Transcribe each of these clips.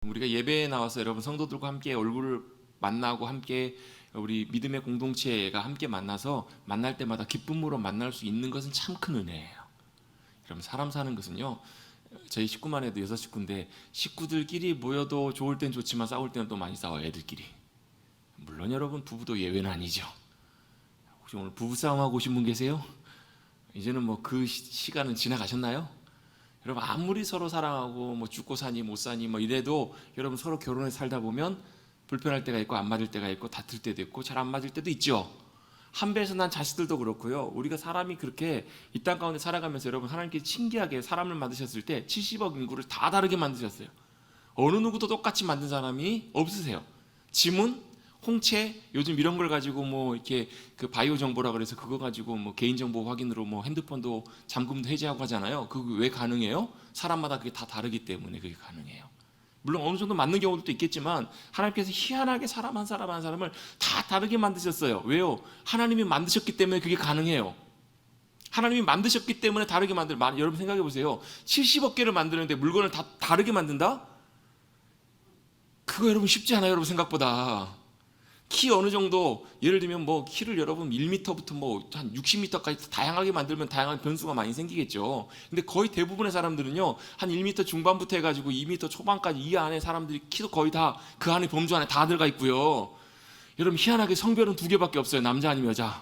우리가 예배에 나와서 여러분 성도들과 함께 얼굴을 만나고 함께 우리 믿음의 공동체가 함께 만나서 만날 때마다 기쁨으로 만날 수 있는 것은 참 큰 은혜예요. 여러분 사람 사는 것은요, 저희 식구만 해도 6식구인데 식구들끼리 모여도 좋을 땐 좋지만 싸울 때는 또 많이 싸워요. 애들끼리. 물론 여러분 부부도 예외는 아니죠. 혹시 오늘 부부싸움하고 오신 분 계세요? 이제는 뭐 그 시간은 지나가셨나요? 여러분 아무리 서로 사랑하고 뭐 죽고 사니 못 사니 뭐 이래도 여러분 서로 결혼해 살다 보면 불편할 때가 있고 안 맞을 때가 있고 다툴 때도 있고 잘 안 맞을 때도 있죠. 한 배에서 난 자식들도 그렇고요. 우리가 사람이 그렇게 이 땅 가운데 살아가면서 여러분 하나님께 신기하게 사람을 만드셨을 때 70억 인구를 다 다르게 만드셨어요. 어느 누구도 똑같이 만든 사람이 없으세요. 지문, 홍채, 요즘 이런 걸 가지고 뭐 이렇게 그 바이오 정보라 그래서 그거 가지고 뭐 개인 정보 확인으로 뭐 핸드폰도 잠금도 해제하고 하잖아요. 그게 왜 가능해요? 사람마다 그게 다 다르기 때문에 그게 가능해요. 물론 어느 정도 맞는 경우도 있겠지만 하나님께서 희한하게 사람 한 사람을 다 다르게 만드셨어요. 왜요? 하나님이 만드셨기 때문에 그게 가능해요. 하나님이 만드셨기 때문에 다르게 여러분 생각해 보세요. 70억 개를 만드는데 물건을 다 다르게 만든다? 그거 여러분 쉽지 않아요. 여러분 생각보다. 키 어느 정도 예를 들면 뭐 키를 여러분 1m부터 뭐 한 60m까지 다양하게 만들면 다양한 변수가 많이 생기겠죠. 근데 거의 대부분의 사람들은요 한 1m 중반부터 해가지고 2m 초반까지 이 안에 사람들이 키도 거의 다 그 안에 범주 안에 다 들어가 있고요. 여러분 희한하게 성별은 2개밖에 없어요. 남자 아니면 여자.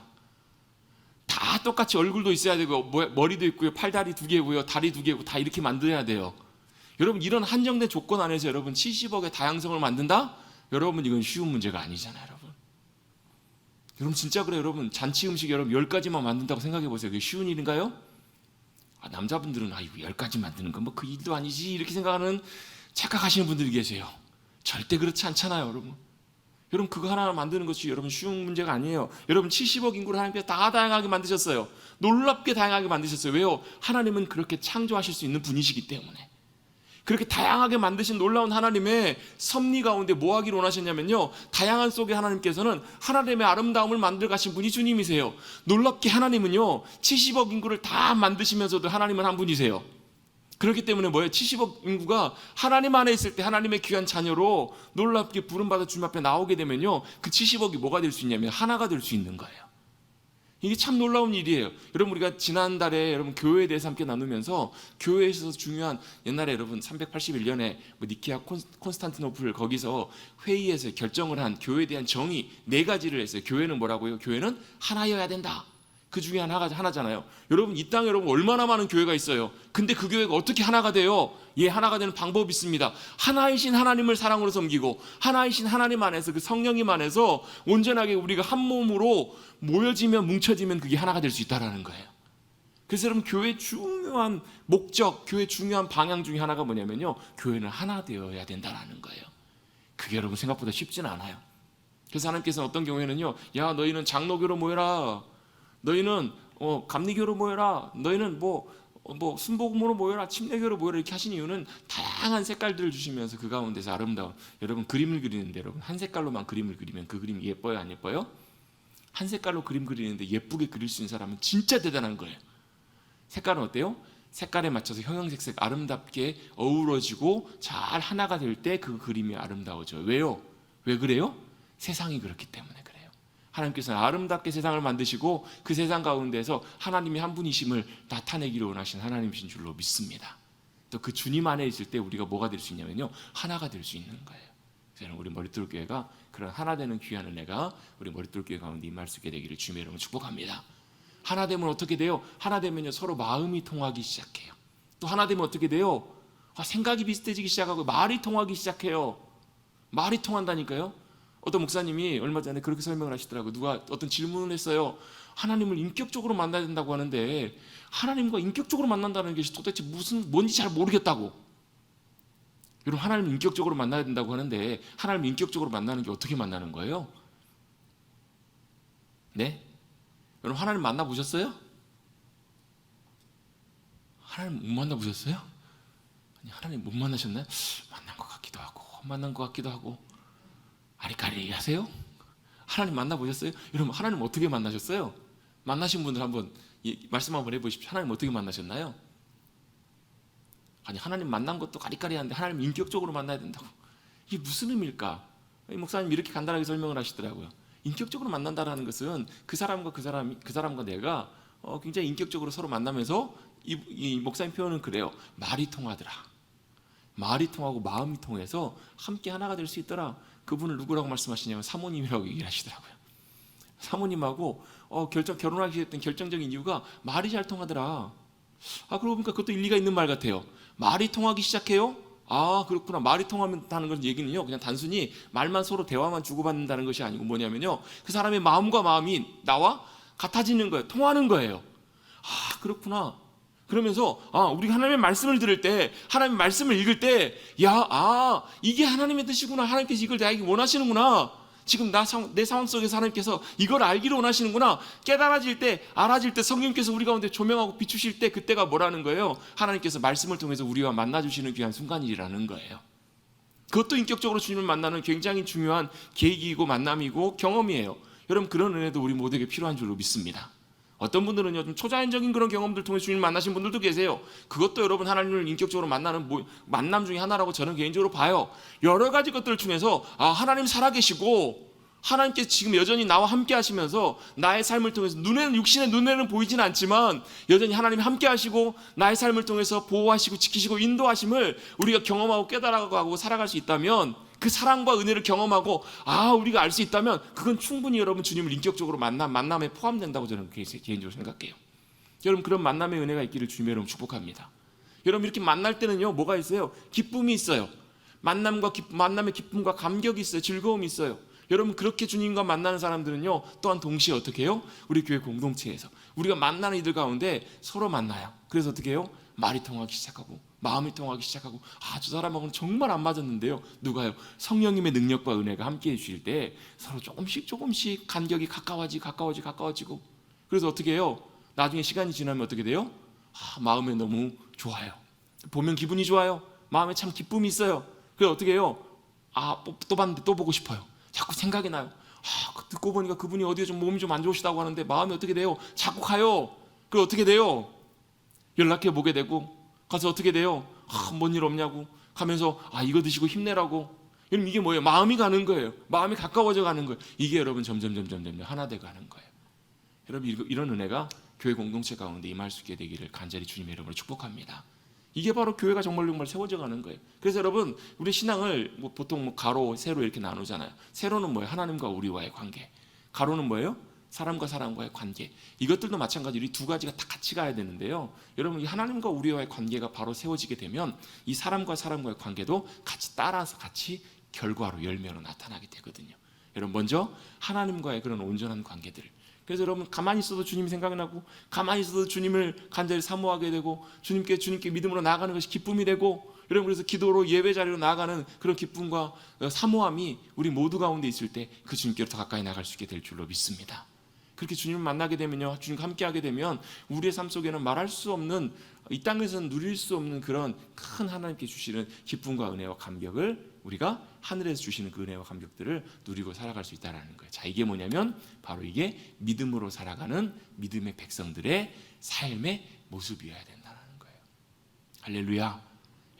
다 똑같이 얼굴도 있어야 되고 머리도 있고요, 팔다리 2개고요, 다리 2개고 다 이렇게 만들어야 돼요. 여러분 이런 한정된 조건 안에서 여러분 70억의 다양성을 만든다? 여러분 이건 쉬운 문제가 아니잖아요. 여러분 진짜 그래요. 여러분 잔치 음식 여러분 10가지만 만든다고 생각해 보세요. 그게 쉬운 일인가요? 남자분들은 이거 10가지 만드는 건 뭐 그 일도 아니지 이렇게 생각하는 착각하시는 분들이 계세요. 절대 그렇지 않잖아요. 여러분 그거 하나 만드는 것이 여러분 쉬운 문제가 아니에요. 여러분 70억 인구를 하나님께서 다 다양하게 만드셨어요. 놀랍게 다양하게 만드셨어요. 왜요? 하나님은 그렇게 창조하실 수 있는 분이시기 때문에. 그렇게 다양하게 만드신 놀라운 하나님의 섭리 가운데 뭐 하기를 원하셨냐면요, 다양한 속에 하나님께서는 하나님의 아름다움을 만들어 가신 분이 주님이세요. 놀랍게 하나님은요 70억 인구를 다 만드시면서도 하나님은 한 분이세요. 그렇기 때문에 뭐예요? 70억 인구가 하나님 안에 있을 때 하나님의 귀한 자녀로 놀랍게 부름받아 주님 앞에 나오게 되면요, 그 70억이 뭐가 될 수 있냐면 하나가 될 수 있는 거예요. 이게 참 놀라운 일이에요. 여러분 우리가 지난달에 여러분 교회에 대해서 함께 나누면서 교회에 있어서 중요한, 옛날에 여러분 381년에 니케아 콘스탄티노플 거기서 회의에서 결정을 한 교회에 대한 정의 4가지를 했어요. 교회는 뭐라고요? 교회는 하나여야 된다. 그 중에 하나잖아요. 여러분 이 땅에 여러분 얼마나 많은 교회가 있어요. 근데 그 교회가 어떻게 하나가 돼요? 하나가 되는 방법이 있습니다. 하나이신 하나님을 사랑으로 섬기고 하나이신 하나님 안에서 그 성령님 안에서 온전하게 우리가 한 몸으로 모여지면 뭉쳐지면 그게 하나가 될 수 있다는 거예요. 그래서 여러분 교회의 중요한 목적, 교회의 중요한 방향 중에 하나가 뭐냐면요, 교회는 하나 되어야 된다는 거예요. 그게 여러분 생각보다 쉽지는 않아요. 그래서 하나님께서는 어떤 경우에는요, 야 너희는 장로교로 모여라, 너희는 감리교로 모여라, 너희는 뭐 순복음으로 모여라, 침례교로 모여라 이렇게 하신 이유는 다양한 색깔들을 주시면서 그 가운데서 아름다운, 여러분 그림을 그리는데 여러분 한 색깔로만 그림을 그리면 그 그림이 예뻐요 안 예뻐요? 한 색깔로 그림 그리는데 예쁘게 그릴 수 있는 사람은 진짜 대단한 거예요. 색깔은 어때요? 색깔에 맞춰서 형형색색 아름답게 어우러지고 잘 하나가 될 때 그 그림이 아름다워져요. 왜요? 왜 그래요? 세상이 그렇기 때문에 그래요. 하나님께서는 아름답게 세상을 만드시고 그 세상 가운데서 하나님이 한 분이심을 나타내기를 원하신 하나님이신 줄로 믿습니다. 또 그 주님 안에 있을 때 우리가 뭐가 될 수 있냐면요, 하나가 될 수 있는 거예요. 그래서 우리 머릿돌 교회가 그런 하나 되는 귀한 은혜가 우리 머릿돌 교회 가운데 임할 수 있게 되기를 주님의 이름으로 축복합니다. 하나 되면 어떻게 돼요? 하나 되면요 서로 마음이 통하기 시작해요. 또 하나 되면 어떻게 돼요? 생각이 비슷해지기 시작하고 말이 통하기 시작해요. 말이 통한다니까요. 어떤 목사님이 얼마 전에 그렇게 설명을 하시더라고요. 누가 어떤 질문을 했어요. 하나님을 인격적으로 만나야 된다고 하는데 하나님과 인격적으로 만난다는 것이 도대체 뭔지 잘 모르겠다고. 여러분 하나님을 인격적으로 만나야 된다고 하는데 하나님을 인격적으로 만나는 게 어떻게 만나는 거예요? 네? 여러분 하나님 만나보셨어요? 하나님 못 만나보셨어요? 아니 하나님 못 만나셨나요? 만난 것 같기도 하고 만난 것 같기도 하고 아리까리 하세요? 하나님 만나보셨어요? 여러분 하나님 어떻게 만나셨어요? 만나신 분들 한번 말씀 한번 해보십시오. 하나님 어떻게 만나셨나요? 아니 하나님 만난 것도 까리까리한데 하나님 인격적으로 만나야 된다고. 이게 무슨 의미일까? 이 목사님 이렇게 간단하게 설명을 하시더라고요. 인격적으로 만난다라는 것은 그 사람과 내가 굉장히 인격적으로 서로 만나면서 이 목사님 표현은 그래요. 말이 통하더라. 말이 통하고 마음이 통해서 함께 하나가 될 수 있더라. 그분을 누구라고 말씀하시냐면 사모님이라고 얘기를 하시더라고요. 사모님하고 결혼하게 됐던 결정적인 이유가 말이 잘 통하더라. 그러고 보니까 그것도 일리가 있는 말 같아요. 말이 통하기 시작해요? 그렇구나. 말이 통한다는 건 얘기는요, 그냥 단순히 말만 서로 대화만 주고받는다는 것이 아니고 뭐냐면요, 그 사람의 마음과 마음이 나와 같아지는 거예요. 통하는 거예요. 그렇구나. 그러면서 우리가 하나님의 말씀을 들을 때, 하나님의 말씀을 읽을 때, 이게 하나님의 뜻이구나. 하나님께서 이걸 나에게 원하시는구나. 지금 내 상황 속에서 하나님께서 이걸 알기를 원하시는구나. 깨달아질 때, 알아질 때 성령께서 우리 가운데 조명하고 비추실 때, 그때가 뭐라는 거예요? 하나님께서 말씀을 통해서 우리와 만나주시는 귀한 순간이라는 거예요. 그것도 인격적으로 주님을 만나는 굉장히 중요한 계기이고 만남이고 경험이에요. 여러분, 그런 은혜도 우리 모두에게 필요한 줄로 믿습니다. 어떤 분들은요, 좀 초자연적인 그런 경험들 통해 주님을 만나신 분들도 계세요. 그것도 여러분 하나님을 인격적으로 만나는 만남 중에 하나라고 저는 개인적으로 봐요. 여러 가지 것들 중에서 하나님 살아계시고 하나님께서 지금 여전히 나와 함께 하시면서 나의 삶을 통해서 육신의 눈에는 보이진 않지만 여전히 하나님이 함께 하시고 나의 삶을 통해서 보호하시고 지키시고 인도하심을 우리가 경험하고 깨달아가고 살아갈 수 있다면, 그 사랑과 은혜를 경험하고 우리가 알 수 있다면, 그건 충분히 여러분 주님을 인격적으로 만남에 포함된다고 저는 개인적으로 생각해요. 여러분, 그런 만남의 은혜가 있기를 주님의 이름으로 축복합니다. 여러분, 이렇게 만날 때는요, 뭐가 있어요? 기쁨이 있어요. 만남의 기쁨과 감격이 있어요. 즐거움이 있어요. 여러분, 그렇게 주님과 만나는 사람들은요, 또한 동시에 어떻게 해요? 우리 교회 공동체에서 우리가 만나는 이들 가운데 서로 만나요. 그래서 어떻게 해요? 말이 통하기 시작하고 마음이 통하기 시작하고 저 사람하고는 정말 안 맞았는데요, 누가요? 성령님의 능력과 은혜가 함께 해주실 때 서로 조금씩 간격이 가까워지고, 그래서 어떻게 해요? 나중에 시간이 지나면 어떻게 돼요? 마음에 너무 좋아요. 보면 기분이 좋아요. 마음에 참 기쁨이 있어요. 그래서 어떻게 해요? 또 봤는데 또 보고 싶어요. 자꾸 생각이 나요. 듣고 보니까 그분이 어디에 좀 몸이 좀 안 좋으시다고 하는데 마음이 어떻게 돼요? 자꾸 가요. 그리고 어떻게 돼요? 연락해 보게 되고, 가서 어떻게 돼요? 뭔 일 없냐고 가면서 이거 드시고 힘내라고. 여러분, 이게 뭐예요? 마음이 가는 거예요. 마음이 가까워져 가는 거예요. 이게 여러분 점점 하나 돼 가는 거예요. 여러분, 이런 은혜가 교회 공동체 가운데 임할 수 있게 되기를 간절히 주님의 이름으로 축복합니다. 이게 바로 교회가 정말 세워져 가는 거예요. 그래서 여러분, 우리 신앙을 보통 가로, 세로 이렇게 나누잖아요. 세로는 뭐예요? 하나님과 우리와의 관계. 가로는 뭐예요? 사람과 사람과의 관계. 이것들도 마찬가지로 이 두 가지가 다 같이 가야 되는데요, 여러분, 이 하나님과 우리와의 관계가 바로 세워지게 되면 이 사람과 사람과의 관계도 같이 따라서 같이 결과로, 열매로 나타나게 되거든요. 여러분, 먼저 하나님과의 그런 온전한 관계들. 그래서 여러분, 가만히 있어도 주님이 생각나고, 가만히 있어도 주님을 간절히 사모하게 되고, 주님께 믿음으로 나아가는 것이 기쁨이 되고, 여러분, 그래서 기도로 예배 자리로 나아가는 그런 기쁨과 사모함이 우리 모두 가운데 있을 때 그 주님께로 더 가까이 나갈 수 있게 될 줄로 믿습니다. 그렇게 주님을 만나게 되면요, 주님과 함께하게 되면 우리의 삶 속에는 말할 수 없는, 이 땅에서는 누릴 수 없는 그런 큰 하나님께 주시는 기쁨과 은혜와 감격을, 우리가 하늘에서 주시는 그 은혜와 감격들을 누리고 살아갈 수 있다는 거예요. 자, 이게 뭐냐면 바로 이게 믿음으로 살아가는 믿음의 백성들의 삶의 모습이어야 된다는 거예요. 할렐루야.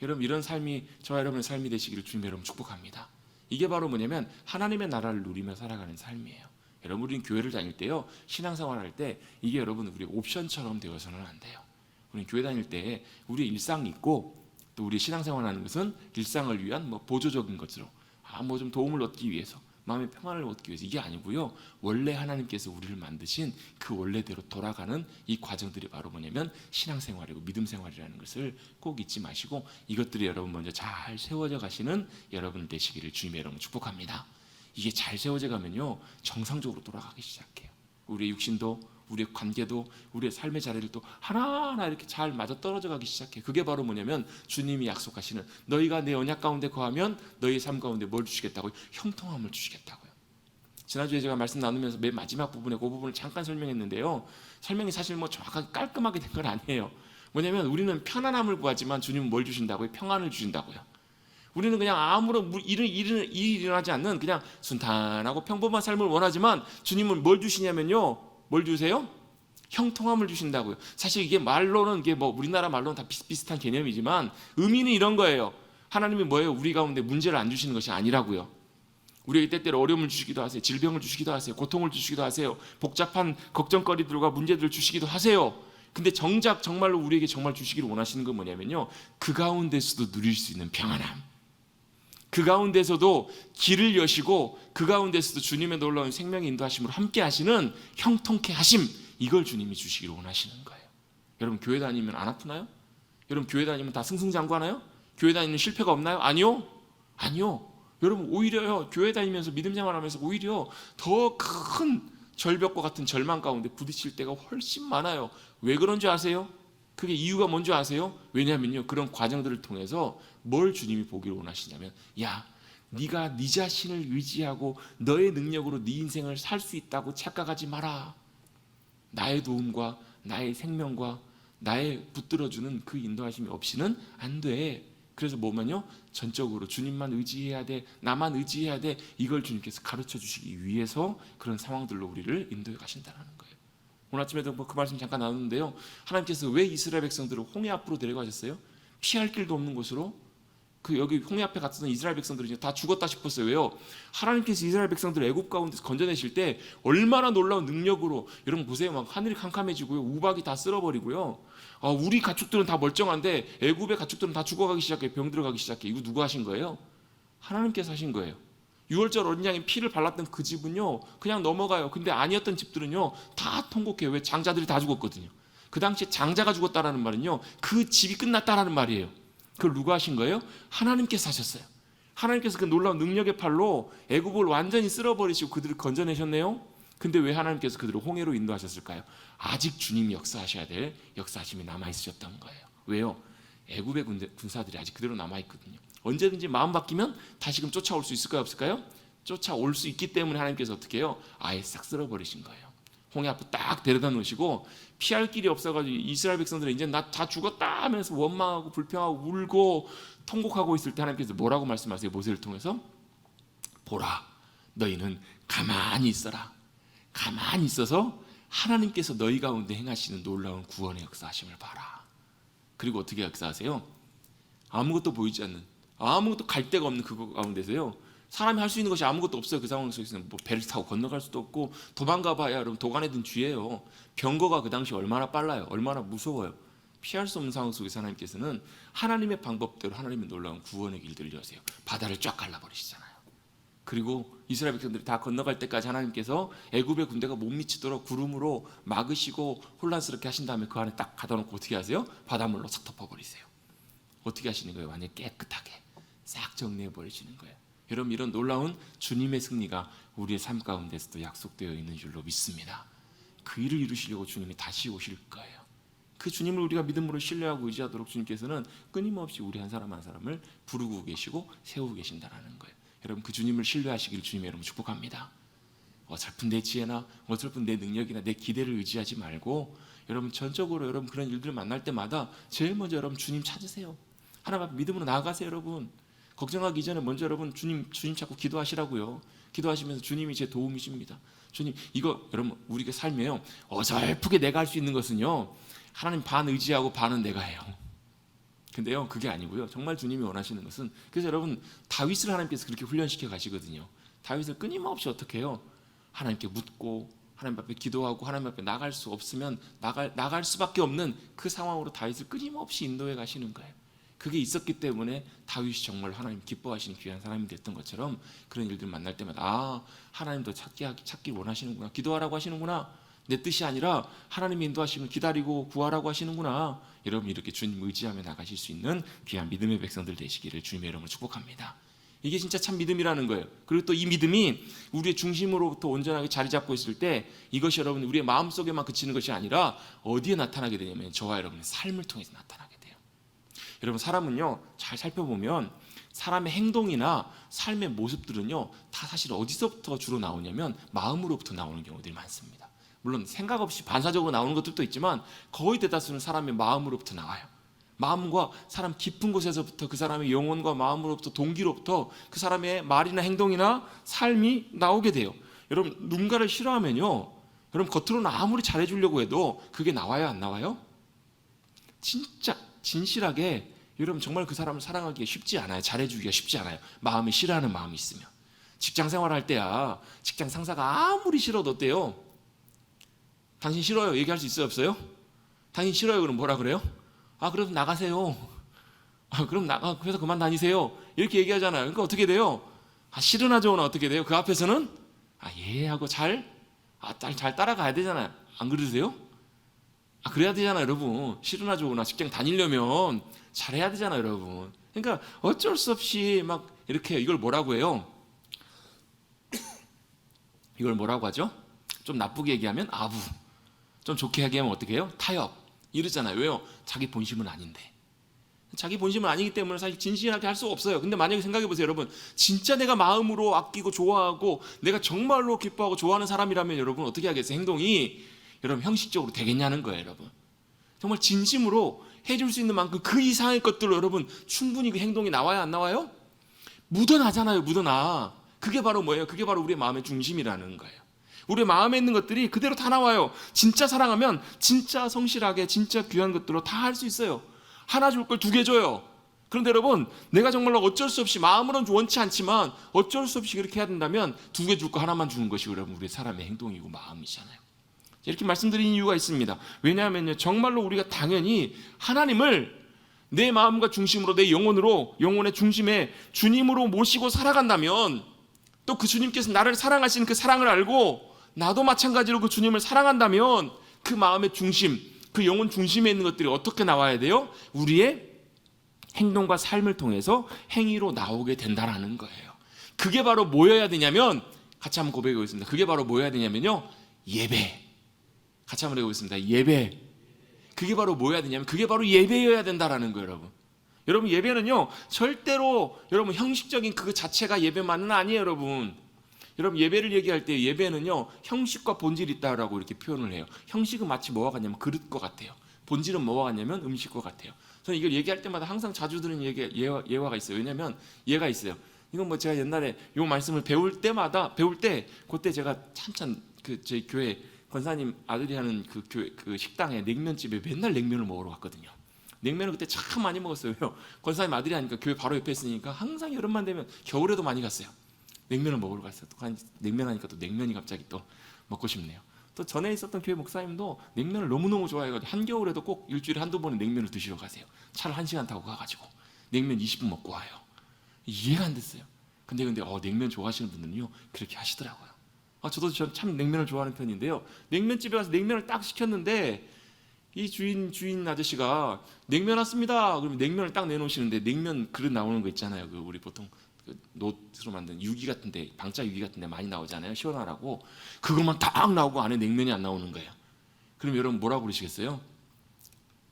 여러분, 이런 삶이 저와 여러분의 삶이 되시기를 주님의 이름으로 축복합니다. 이게 바로 뭐냐면 하나님의 나라를 누리며 살아가는 삶이에요. 여러분, 우리는 교회를 다닐 때요, 신앙생활 할 때 이게 여러분 우리 옵션처럼 되어서는 안 돼요. 우리는 교회 다닐 때 우리의 일상이 있고, 또 우리 신앙생활하는 것은 일상을 위한 보조적인 것으로 좀 도움을 얻기 위해서, 마음의 평안을 얻기 위해서, 이게 아니고요, 원래 하나님께서 우리를 만드신 그 원래대로 돌아가는 이 과정들이 바로 뭐냐면 신앙생활이고 믿음생활이라는 것을 꼭 잊지 마시고, 이것들이 여러분 먼저 잘 세워져 가시는 여러분 되시기를 주님의 이름으로 축복합니다. 이게 잘 세워져 가면요, 정상적으로 돌아가기 시작해요. 우리의 육신도, 우리의 관계도, 우리의 삶의 자리들도 하나하나 이렇게 잘 맞아떨어져 가기 시작해요. 그게 바로 뭐냐면 주님이 약속하시는, 너희가 내 언약 가운데 거하면 너희의 삶 가운데 뭘 주시겠다고요? 형통함을 주시겠다고요. 지난주에 제가 말씀 나누면서 맨 마지막 부분에 그 부분을 잠깐 설명했는데요, 설명이 사실 정확하게 깔끔하게 된 건 아니에요. 뭐냐면 우리는 편안함을 구하지만 주님은 뭘 주신다고요? 평안을 주신다고요. 우리는 그냥 아무런 일이 일어나지 않는 그냥 순탄하고 평범한 삶을 원하지만 주님은 뭘 주시냐면요, 뭘 주세요? 형통함을 주신다고요. 사실 이게 말로는 우리나라 말로는 다 비슷비슷한 개념이지만 의미는 이런 거예요. 하나님이 뭐예요? 우리 가운데 문제를 안 주시는 것이 아니라고요. 우리에게 때때로 어려움을 주시기도 하세요. 질병을 주시기도 하세요. 고통을 주시기도 하세요. 복잡한 걱정거리들과 문제들을 주시기도 하세요. 근데 정작 정말로 우리에게 정말 주시기를 원하시는 건 뭐냐면요, 그 가운데서도 누릴 수 있는 평안함, 그 가운데서도 길을 여시고 그 가운데서도 주님의 놀라운 생명의 인도하심으로 함께 하시는 형통케 하심, 이걸 주님이 주시기를 원하시는 거예요. 여러분, 교회 다니면 안 아프나요? 여러분, 교회 다니면 다 승승장구하나요? 교회 다니면 실패가 없나요? 아니요. 아니요. 여러분, 오히려요, 교회 다니면서 믿음 생활하면서 오히려 더 큰 절벽과 같은 절망 가운데 부딪힐 때가 훨씬 많아요. 왜 그런지 아세요? 그게 이유가 뭔지 아세요? 왜냐하면요, 그런 과정들을 통해서 뭘 주님이 보기를 원하시냐면, 야, 네가 네 자신을 의지하고 너의 능력으로 네 인생을 살 수 있다고 착각하지 마라. 나의 도움과 나의 생명과 나의 붙들어주는 그 인도하심이 없이는 안 돼. 그래서 뭐면요, 전적으로 주님만 의지해야 돼, 나만 의지해야 돼, 이걸 주님께서 가르쳐 주시기 위해서 그런 상황들로 우리를 인도해 가신다는 거예요. 오늘 아침에도 그 말씀 잠깐 나눴는데요, 하나님께서 왜 이스라엘 백성들을 홍해 앞으로 데려가셨어요? 피할 길도 없는 곳으로. 그 여기 홍해 앞에 갔던 이스라엘 백성들이 이제 다 죽었다 싶었어요. 왜요? 하나님께서 이스라엘 백성들을 애굽 가운데서 건져내실 때 얼마나 놀라운 능력으로, 여러분 보세요, 막 하늘이 캄캄해지고요, 우박이 다 쓸어버리고요, 우리 가축들은 다 멀쩡한데 애굽의 가축들은 다 죽어가기 시작해, 병 들어가기 시작해. 이거 누가 하신 거예요? 하나님께서 하신 거예요. 6월절 어린 양의 피를 발랐던 그 집은요 그냥 넘어가요. 근데 아니었던 집들은요 다 통곡해요. 왜? 장자들이 다 죽었거든요. 그 당시에 장자가 죽었다라는 말은요 그 집이 끝났다라는 말이에요. 그걸 누가 하신 거예요? 하나님께서 하셨어요. 하나님께서 그 놀라운 능력의 팔로 애굽을 완전히 쓸어버리시고 그들을 건져내셨네요. 근데 왜 하나님께서 그들을 홍해로 인도하셨을까요? 아직 주님이 역사하셔야 될 역사하심이 남아있으셨던 거예요. 왜요? 애굽의 군사들이 아직 그대로 남아있거든요. 언제든지 마음 바뀌면 다시금 쫓아올 수 있을까요? 없을까요? 쫓아올 수 있기 때문에 하나님께서 어떻게 해요? 아예 싹 쓸어버리신 거예요. 홍해 앞에 딱 데려다 놓으시고, 피할 길이 없어가지고 이스라엘 백성들은 이제 나 다 죽었다 하면서 원망하고 불평하고 울고 통곡하고 있을 때 하나님께서 뭐라고 말씀하세요? 모세를 통해서 보라, 너희는 가만히 있어라. 가만히 있어서 하나님께서 너희 가운데 행하시는 놀라운 구원의 역사하심을 봐라. 그리고 어떻게 역사하세요? 아무것도 보이지 않는, 아무것도 갈 데가 없는 그거 가운데서요, 사람이 할 수 있는 것이 아무것도 없어요. 그 상황 속에서는 뭐 배를 타고 건너갈 수도 없고, 도망가 봐야 여러분 도간에 든 쥐예요. 병거가 그 당시 얼마나 빨라요, 얼마나 무서워요. 피할 수 없는 상황 속에서 하나님께서는 하나님의 방법대로 하나님의 놀라운 구원의 길들을 여세요. 바다를 쫙 갈라버리시잖아요. 그리고 이스라엘 백성들이 다 건너갈 때까지 하나님께서 애굽의 군대가 못 미치도록 구름으로 막으시고 혼란스럽게 하신 다음에 그 안에 딱 가둬놓고 어떻게 하세요? 바닷물로 싹 덮어버리세요. 어떻게 하시는 거예요? 완전히 깨끗하게 싹 정리해버리시는 거예요. 여러분, 이런 놀라운 주님의 승리가 우리의 삶 가운데서도 약속되어 있는 줄로 믿습니다. 그 일을 이루시려고 주님이 다시 오실 거예요. 그 주님을 우리가 믿음으로 신뢰하고 의지하도록 주님께서는 끊임없이 우리 한 사람 한 사람을 부르고 계시고 세우고 계신다는 거예요. 여러분, 그 주님을 신뢰하시길 주님의 이름으로 축복합니다. 어설픈 내 지혜나 어설픈 내 능력이나 내 기대를 의지하지 말고, 여러분 전적으로 여러분 그런 일들을 만날 때마다 제일 먼저 여러분 주님 찾으세요. 하나님 앞에 믿음으로 나아가세요. 여러분 걱정하기 전에 먼저 여러분 주님 찾고 기도하시라고요. 기도하시면서 주님이 제 도움이십니다. 주님, 이거 여러분 우리가 삶에요 어설프게 내가 할 수 있는 것은요 하나님 반 의지하고 반은 내가 해요. 근데요 그게 아니고요, 정말 주님이 원하시는 것은, 그래서 여러분 다윗을 하나님께서 그렇게 훈련시켜 가시거든요. 다윗을 끊임없이 어떻게 해요? 하나님께 묻고 하나님 앞에 기도하고 하나님 앞에 나갈 수 없으면 나갈 수밖에 없는 그 상황으로 다윗을 끊임없이 인도해 가시는 거예요. 그게 있었기 때문에 다윗이 정말 하나님 기뻐하시는 귀한 사람이 됐던 것처럼, 그런 일들 만날 때마다 하나님도 찾기 원하시는구나, 기도하라고 하시는구나, 내 뜻이 아니라 하나님의 인도하심을 기다리고 구하라고 하시는구나. 여러분 이렇게 주님 의지하며 나가실 수 있는 귀한 믿음의 백성들 되시기를 주님의 이름으로 축복합니다. 이게 진짜 참 믿음이라는 거예요. 그리고 또 이 믿음이 우리의 중심으로부터 온전하게 자리 잡고 있을 때, 이것이 여러분 우리의 마음속에만 그치는 것이 아니라 어디에 나타나게 되냐면 저와 여러분의 삶을 통해서 나타나게 돼요. 여러분 사람은요 잘 살펴보면 사람의 행동이나 삶의 모습들은요 다 사실 어디서부터 주로 나오냐면 마음으로부터 나오는 경우들이 많습니다. 물론 생각 없이 반사적으로 나오는 것들도 있지만 거의 대다수는 사람의 마음으로부터 나와요. 마음과 사람 깊은 곳에서부터 그 사람의 영혼과 마음으로부터, 동기로부터 그 사람의 말이나 행동이나 삶이 나오게 돼요. 여러분 누군가를 싫어하면요, 여러분 겉으로는 아무리 잘해주려고 해도 그게 나와요, 안 나와요? 진짜 진실하게 여러분 정말 그 사람을 사랑하기가 쉽지 않아요. 잘해주기가 쉽지 않아요. 마음에 싫어하는 마음이 있으면. 직장 생활할 때야 직장 상사가 아무리 싫어도 어때요? 당신 싫어요 얘기할 수 있어요 없어요? 당신 싫어요 그럼 뭐라 그래요? 아 그럼 나가세요. 아 그럼 회사 그만 다니세요. 이렇게 얘기하잖아요. 그러니까 어떻게 돼요? 아 싫으나 좋으나 어떻게 돼요? 그 앞에서는 예 하고 잘 따라가야 되잖아요. 안 그러세요? 그래야 되잖아요 여러분. 싫으나 좋으나 직장 다니려면 잘해야 되잖아요 여러분. 그러니까 어쩔 수 없이 막 이렇게 이걸 뭐라고 해요? 이걸 뭐라고 하죠? 좀 나쁘게 얘기하면 아부, 좀 좋게 얘기하면 어떻게 해요? 타협 이러잖아요. 왜요? 자기 본심은 아닌데. 자기 본심은 아니기 때문에 사실 진실하게 할 수가 없어요. 근데 만약에 생각해 보세요 여러분. 진짜 내가 마음으로 아끼고 좋아하고 내가 정말로 기뻐하고 좋아하는 사람이라면 여러분 어떻게 하겠어요? 행동이 여러분 형식적으로 되겠냐는 거예요 여러분. 정말 진심으로 해줄 수 있는 만큼 그 이상의 것들로 여러분 충분히 그 행동이 나와야 안 나와요? 묻어나잖아요. 묻어나. 그게 바로 뭐예요? 그게 바로 우리의 마음의 중심이라는 거예요. 우리 마음에 있는 것들이 그대로 다 나와요. 진짜 사랑하면 진짜 성실하게 진짜 귀한 것들로 다 할 수 있어요. 하나 줄 걸 두 개 줘요. 그런데 여러분 내가 정말로 어쩔 수 없이 마음으로는 원치 않지만 어쩔 수 없이 그렇게 해야 된다면 두 개 줄 거 하나만 주는 것이 여러분 우리의 사람의 행동이고 마음이잖아요. 이렇게 말씀드린 이유가 있습니다. 왜냐하면요 정말로 우리가 당연히 하나님을 내 마음과 중심으로 내 영혼의 중심에 주님으로 모시고 살아간다면 또 그 주님께서 나를 사랑하시는 그 사랑을 알고 나도 마찬가지로 그 주님을 사랑한다면 그 마음의 중심, 그 영혼 중심에 있는 것들이 어떻게 나와야 돼요? 우리의 행동과 삶을 통해서 행위로 나오게 된다는 거예요. 그게 바로 뭐여야 되냐면 같이 한번 고백해 보겠습니다. 그게 바로 뭐여야 되냐면요 예배. 같이 한번 해보겠습니다. 예배. 그게 바로 뭐여야 되냐면 그게 바로 예배여야 된다는 거예요 여러분. 여러분 예배는요 절대로 여러분 형식적인 그 자체가 예배만은 아니에요 여러분. 여러분 예배를 얘기할 때 예배는요 형식과 본질이 있다라고 이렇게 표현을 해요. 형식은 마치 뭐와 같냐면 그릇과 같아요. 본질은 뭐와 같냐면 음식과 같아요. 저는 이걸 얘기할 때마다 항상 자주 드는 예화가 있어요. 왜냐하면 예가 있어요. 이건 뭐 제가 옛날에 이 말씀을 배울 때 그때 제가 참참 그 저희 교회 권사님 아들이 하는 그 교회 그 식당에 냉면집에 맨날 냉면을 먹으러 갔거든요. 냉면을 그때 참 많이 먹었어요. 권사님 아들이 하니까 교회 바로 옆에 있으니까 항상 여름만 되면 겨울에도 많이 갔어요. 냉면을 먹으러 갔어요. 또 냉면 하니까 또 냉면이 갑자기 또 먹고 싶네요. 또 전에 있었던 교회 목사님도 냉면을 너무너무 좋아해가지고 한겨울에도 꼭 일주일에 한두 번은 냉면을 드시러 가세요. 차를 1시간 타고 가가지고 냉면 20분 먹고 와요. 이해가 안 됐어요. 근데 냉면 좋아하시는 분들은요 그렇게 하시더라고요. 저도 참 냉면을 좋아하는 편인데요. 냉면집에 가서 냉면을 딱 시켰는데 이 주인 아저씨가 냉면 왔습니다. 그러면 냉면을 딱 내놓으시는데 냉면 그릇 나오는 거 있잖아요. 그 우리 보통 그 노트로 만든 유기 같은데 방짜 유기 같은데 많이 나오잖아요. 시원하라고 그것만 딱 나오고 안에 냉면이 안 나오는 거예요. 그럼 여러분 뭐라고 그러시겠어요?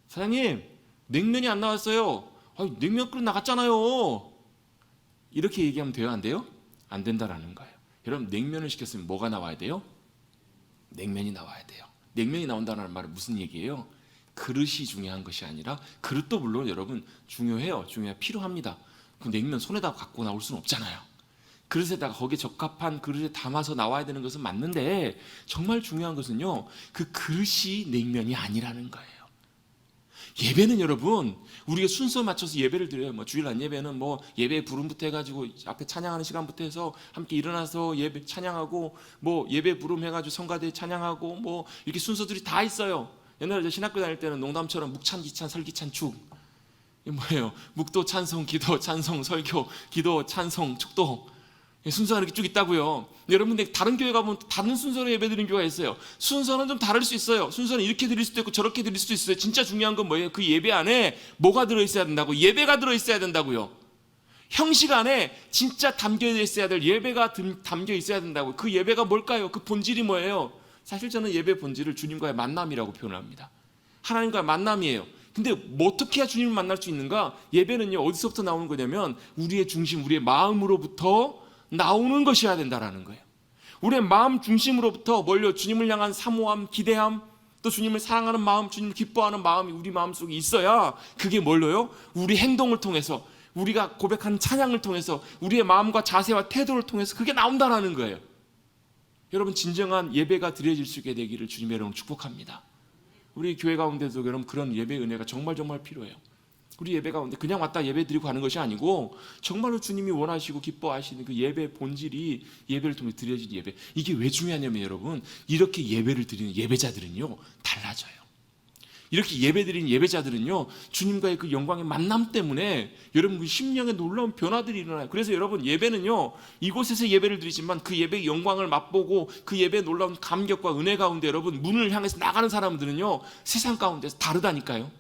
사장님 냉면이 안 나왔어요. 냉면 그릇 나갔잖아요. 이렇게 얘기하면 돼요? 안 돼요? 안 된다라는 거예요. 여러분 냉면을 시켰으면 뭐가 나와야 돼요? 냉면이 나와야 돼요. 냉면이 나온다는 말은 무슨 얘기예요? 그릇이 중요한 것이 아니라 그릇도 물론 여러분 중요해요. 필요합니다. 그 냉면 손에다 갖고 나올 수는 없잖아요. 그릇에다가 거기에 적합한 그릇에 담아서 나와야 되는 것은 맞는데 정말 중요한 것은요 그 그릇이 냉면이 아니라는 거예요. 예배는 여러분 우리가 순서 맞춰서 예배를 드려요. 뭐 주일날 예배는 뭐 예배 부름부터 해가지고 앞에 찬양하는 시간부터 해서 함께 일어나서 예배 찬양하고 뭐 예배 부름 해가지고 성가대 찬양하고 뭐 이렇게 순서들이 다 있어요. 옛날에 저 신학교 다닐 때는 농담처럼 묵찬 기찬 설기찬 축 이게 뭐예요? 묵도 찬송 기도 찬송 설교 기도 찬송 축도 순서가 이렇게 쭉 있다고요. 여러분들 다른 교회 가보면 다른 순서로 예배드리는 교회가 있어요. 순서는 좀 다를 수 있어요. 순서는 이렇게 드릴 수도 있고 저렇게 드릴 수도 있어요. 진짜 중요한 건 뭐예요? 그 예배 안에 뭐가 들어있어야 된다고? 예배가 들어있어야 된다고요. 형식 안에 진짜 담겨 있어야 될 예배가 담겨 있어야 된다고. 그 예배가 뭘까요? 그 본질이 뭐예요? 사실 저는 예배 본질을 주님과의 만남이라고 표현을 합니다. 하나님과의 만남이에요. 근데 뭐 어떻게 해야 주님을 만날 수 있는가? 예배는요 어디서부터 나오는 거냐면 우리의 중심, 우리의 마음으로부터 나오는 것이어야 된다라는 거예요. 우리의 마음 중심으로부터 멀려 주님을 향한 사모함, 기대함, 또 주님을 사랑하는 마음, 주님을 기뻐하는 마음이 우리 마음속에 있어야 그게 뭘로요? 우리 행동을 통해서 우리가 고백하는 찬양을 통해서 우리의 마음과 자세와 태도를 통해서 그게 나온다라는 거예요. 여러분 진정한 예배가 드려질 수 있게 되기를 주님의 이름으로 축복합니다. 우리 교회 가운데도 여러분 그런 예배 은혜가 정말 필요해요. 우리 예배 가운데 그냥 왔다 예배 드리고 가는 것이 아니고 정말로 주님이 원하시고 기뻐하시는 그 예배 본질이 예배를 통해 드려진 예배. 이게 왜 중요하냐면 여러분, 이렇게 예배를 드리는 예배자들은요 달라져요. 이렇게 예배드리는 예배자들은요 주님과의 그 영광의 만남 때문에 여러분 심령에 놀라운 변화들이 일어나요. 그래서 여러분 예배는요 이곳에서 예배를 드리지만 그 예배의 영광을 맛보고 그 예배의 놀라운 감격과 은혜 가운데 여러분 문을 향해서 나가는 사람들은요 세상 가운데서 다르다니까요.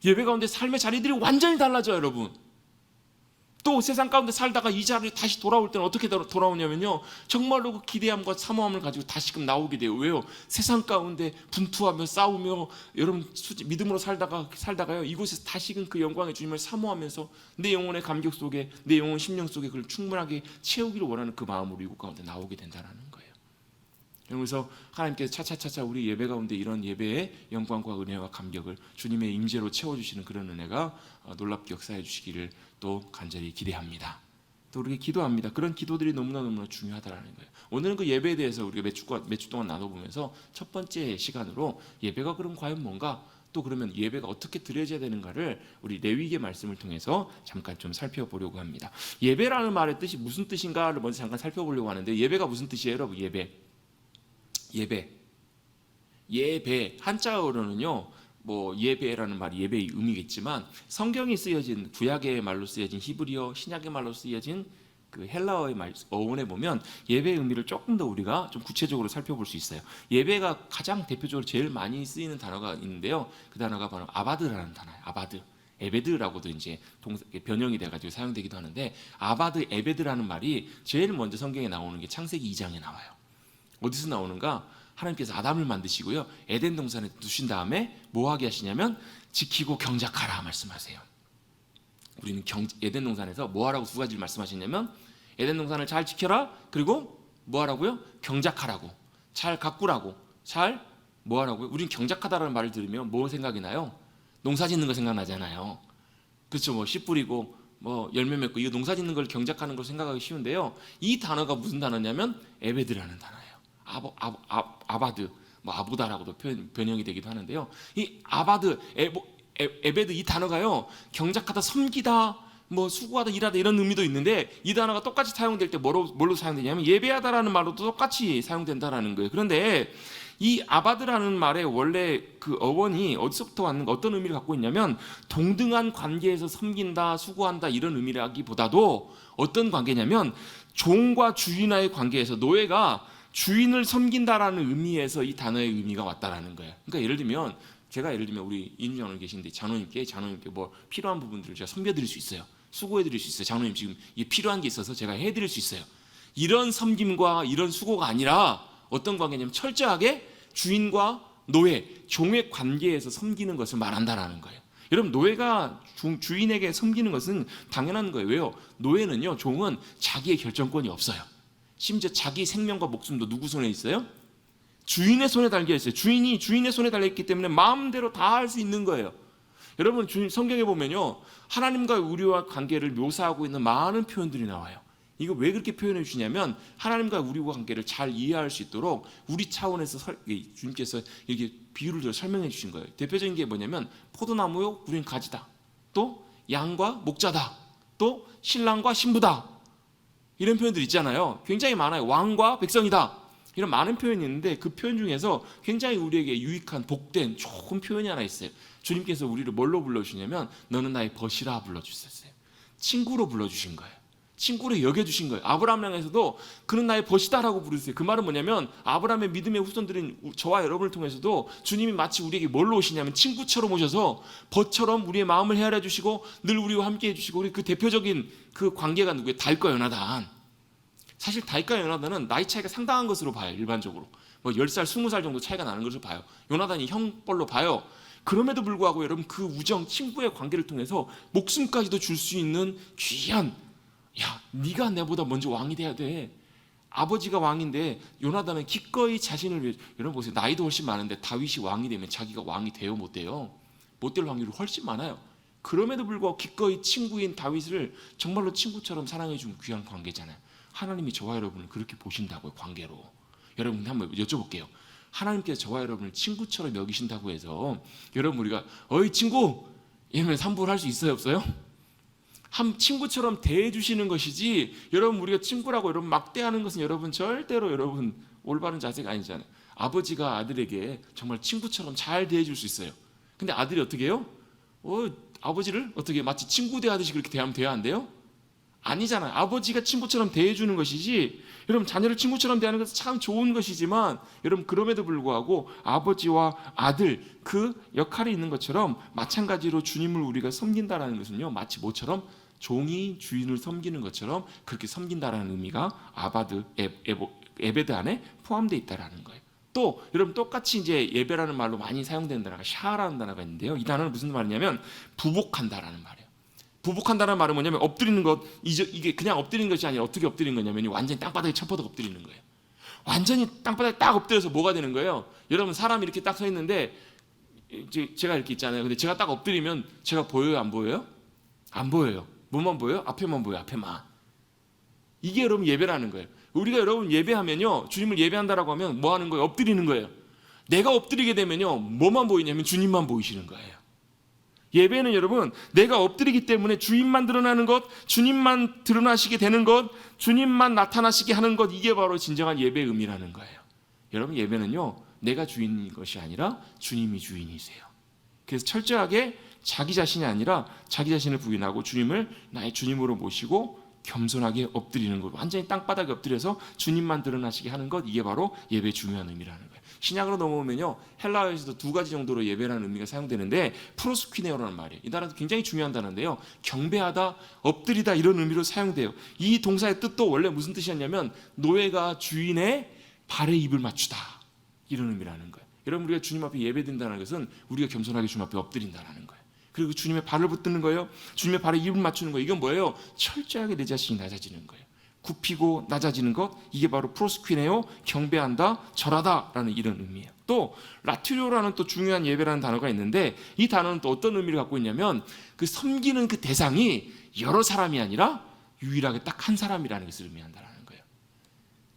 예배 가운데 삶의 자리들이 완전히 달라져요. 여러분 또 세상 가운데 살다가 이 자리에 다시 돌아올 때는 어떻게 돌아오냐면요 정말로 그 기대함과 사모함을 가지고 다시금 나오게 돼요. 왜요? 세상 가운데 분투하며 싸우며 여러분 믿음으로 살다가요 이곳에서 다시금 그 영광의 주님을 사모하면서 내 영혼의 감격 속에 내 영혼 심령 속에 그걸 충분하게 채우기를 원하는 그 마음으로 이곳 가운데 나오게 된다는 거예요. 그래서 하나님께서 차차차차 우리 예배 가운데 이런 예배의 영광과 은혜와 감격을 주님의 임재로 채워주시는 그런 은혜가 놀랍게 역사해 주시기를 또 간절히 기대합니다. 또 우리가 기도합니다. 그런 기도들이 너무나 중요하다는 거예요. 오늘은 그 예배에 대해서 우리가 몇 주 동안 나눠보면서 첫 번째 시간으로 예배가 그럼 과연 뭔가, 또 그러면 예배가 어떻게 드려져야 되는가를 우리 레위기의 말씀을 통해서 잠깐 좀 살펴보려고 합니다. 예배라는 말의 뜻이 무슨 뜻인가를 먼저 잠깐 살펴보려고 하는데, 예배가 무슨 뜻이에요 여러분? 예배 한자어로는요 뭐 예배라는 말이 예배의 의미겠지만 성경이 쓰여진 구약의 말로 쓰여진 히브리어, 신약의 말로 쓰여진 그 헬라어의 어원에 보면 예배의 의미를 조금 더 우리가 좀 구체적으로 살펴볼 수 있어요. 예배가 가장 대표적으로 제일 많이 쓰이는 단어가 있는데요. 그 단어가 바로 아바드라는 단어예요. 아바드, 에베드라고도 이제 변형이 돼가지고 사용되기도 하는데, 아바드, 에베드라는 말이 제일 먼저 성경에 나오는 게 창세기 2장에 나와요. 어디서 나오는가? 하나님께서 아담을 만드시고요 에덴 동산에 두신 다음에 뭐 하게 하시냐면 지키고 경작하라 말씀하세요. 우리는 에덴 동산에서 뭐 하라고 두 가지를 말씀하시냐면 에덴 동산을 잘 지켜라, 그리고 뭐 하라고요? 경작하라고, 잘 가꾸라고, 잘 뭐 하라고요? 우리는 경작하다라는 말을 들으면 뭐 생각이 나요? 농사 짓는 거 생각나잖아요. 그렇죠. 뭐 씨 뿌리고 뭐 열매 맺고 이거 농사 짓는 걸 경작하는 걸 생각하기 쉬운데요, 이 단어가 무슨 단어냐면 에베드라는 단어예요. 아바드, 뭐 아보다라고도 변형이 되기도 하는데요. 이 아바드, 에베드 이 단어가요 경작하다, 섬기다, 뭐 수고하다, 일하다 이런 의미도 있는데, 이 단어가 똑같이 사용될 때 뭘로 사용되냐면 예배하다라는 말로도 똑같이 사용된다라는 거예요. 그런데 이 아바드라는 말의 원래 그 어원이 어디서부터 왔는가, 어떤 의미를 갖고 있냐면 동등한 관계에서 섬긴다, 수고한다 이런 의미라기보다도 어떤 관계냐면 종과 주인과의 관계에서 노예가 주인을 섬긴다라는 의미에서 이 단어의 의미가 왔다라는 거예요. 그러니까 예를 들면 우리 인장님 계신데 장로님께 뭐 필요한 부분들을 제가 섬겨드릴 수 있어요. 수고해드릴 수 있어요. 장로님 지금 이게 필요한 게 있어서 제가 해드릴 수 있어요. 이런 섬김과 이런 수고가 아니라 어떤 관계냐면 철저하게 주인과 노예, 종의 관계에서 섬기는 것을 말한다라는 거예요. 여러분 노예가 주인에게 섬기는 것은 당연한 거예요. 왜요? 노예는요, 종은 자기의 결정권이 없어요. 심지어 자기 생명과 목숨도 누구 손에 있어요? 주인의 손에 달려 있어요. 주인이 주인의 손에 달려 있기 때문에 마음대로 다 할 수 있는 거예요. 여러분 성경에 보면요 하나님과 우리와 관계를 묘사하고 있는 많은 표현들이 나와요. 이거 왜 그렇게 표현해 주시냐면 하나님과 우리와 관계를 잘 이해할 수 있도록 우리 차원에서 주님께서 이렇게 비유를 들어 설명해 주신 거예요. 대표적인 게 뭐냐면 포도나무요 우리는 가지다, 또 양과 목자다, 또 신랑과 신부다, 이런 표현들 있잖아요. 굉장히 많아요. 왕과 백성이다, 이런 많은 표현이 있는데 그 표현 중에서 굉장히 우리에게 유익한 복된 좋은 표현이 하나 있어요. 주님께서 우리를 뭘로 불러주시냐면 너는 나의 벗이라 불러주셨어요. 친구로 불러주신 거예요. 친구로 여겨주신 거예요. 아브라함을 향해서도 그는 나의 벗이다라고 부르세요. 그 말은 뭐냐면 아브라함의 믿음의 후손들인 저와 여러분을 통해서도 주님이 마치 우리에게 뭘로 오시냐면 친구처럼 오셔서 벗처럼 우리의 마음을 헤아려 주시고 늘 우리와 함께 해주시고, 우리 그 대표적인 그 관계가 누구예요? 다윗과 요나단. 사실 다윗과 요나단은 나이 차이가 상당한 것으로 봐요. 일반적으로 뭐 10살, 20살 정도 차이가 나는 것으로 봐요. 요나단이 형벌로 봐요. 그럼에도 불구하고 여러분 그 우정, 친구의 관계를 통해서 목숨까지도 줄 수 있는 귀한, 야 네가 내보다 먼저 왕이 돼야 돼. 아버지가 왕인데 요나단은 기꺼이 자신을 위해, 여러분 보세요. 나이도 훨씬 많은데 다윗이 왕이 되면 자기가 왕이 돼요? 못 돼요? 못 될 확률이 훨씬 많아요. 그럼에도 불구하고 기꺼이 친구인 다윗을 정말로 친구처럼 사랑해 준 귀한 관계잖아요. 하나님이 저와 여러분을 그렇게 보신다고요. 관계로. 여러분 한번 여쭤볼게요. 하나님께서 저와 여러분을 친구처럼 여기신다고 해서 여러분 우리가 어이 친구, 예배는 삼부를 할 수 있어요, 없어요? 한 친구처럼 대해 주시는 것이지, 여러분 우리가 친구라고 여러분 막대하는 것은 여러분 절대로 여러분 올바른 자세가 아니잖아요. 아버지가 아들에게 정말 친구처럼 잘 대해 줄 수 있어요. 근데 아들이 어떻게 해요? 아버지를 어떻게 마치 친구 대하듯이 그렇게 대하면 돼야 안 돼요? 아니잖아요. 아버지가 친구처럼 대해주는 것이지, 여러분 자녀를 친구처럼 대하는 것은 참 좋은 것이지만, 여러분 그럼에도 불구하고 아버지와 아들 그 역할이 있는 것처럼 마찬가지로 주님을 우리가 섬긴다라는 것은요, 마치 뭐처럼 종이 주인을 섬기는 것처럼 그렇게 섬긴다라는 의미가 에베드 안에 포함되어 있다라는 거예요. 또 여러분 똑같이 이제 예배라는 말로 많이 사용되는 단어가 샤라는 단어가 있는데요. 이 단어는 무슨 말이냐면 부복한다라는 말이에요. 부복한다는 말은 뭐냐면 엎드리는 것, 이게 그냥 엎드리는 것이 아니라 어떻게 엎드리는 거냐면 완전히 땅바닥에 쳐퍼덕 엎드리는 거예요. 완전히 땅바닥에 딱 엎드려서 뭐가 되는 거예요? 여러분 사람이 이렇게 딱 서 있는데 제가 이렇게 있잖아요. 근데 제가 딱 엎드리면 제가 보여요, 안 보여요? 안 보여요. 뭐만 보여요? 앞에만 보여요, 앞에만. 이게 여러분 예배라는 거예요. 우리가 여러분 예배하면요, 주님을 예배한다라고 하면 뭐 하는 거예요? 엎드리는 거예요. 내가 엎드리게 되면요, 뭐만 보이냐면 주님만 보이시는 거예요. 예배는 여러분 내가 엎드리기 때문에 주님만 드러나는 것, 주님만 드러나시게 되는 것, 주님만 나타나시게 하는 것, 이게 바로 진정한 예배의 의미라는 거예요. 여러분 예배는요, 내가 주인인 것이 아니라 주님이 주인이세요. 그래서 철저하게 자기 자신이 아니라 자기 자신을 부인하고 주님을 나의 주님으로 모시고 겸손하게 엎드리는 것, 완전히 땅바닥에 엎드려서 주님만 드러나시게 하는 것, 이게 바로 예배의 중요한 의미라는 거예요. 신약으로 넘어오면요, 헬라어에서도 두 가지 정도로 예배라는 의미가 사용되는데 프로스퀴네오라는 말이에요. 이 단어도 굉장히 중요한 단어인데요, 경배하다, 엎드리다 이런 의미로 사용돼요. 이 동사의 뜻도 원래 무슨 뜻이었냐면 노예가 주인의 발에 입을 맞추다, 이런 의미라는 거예요. 여러분 우리가 주님 앞에 예배드린다는 것은 우리가 겸손하게 주님 앞에 엎드린다는 거예요. 그리고 주님의 발을 붙드는 거예요. 주님의 발에 입을 맞추는 거예요. 이건 뭐예요? 철저하게 내 자신이 낮아지는 거예요. 굽히고 낮아지는 것, 이게 바로 프로스퀴네오, 경배한다, 절하다라는 이런 의미예요. 또 라투리오라는 또 중요한 예배라는 단어가 있는데, 이 단어는 또 어떤 의미를 갖고 있냐면 그 섬기는 그 대상이 여러 사람이 아니라 유일하게 딱 한 사람이라는 것을 의미한다는 거예요.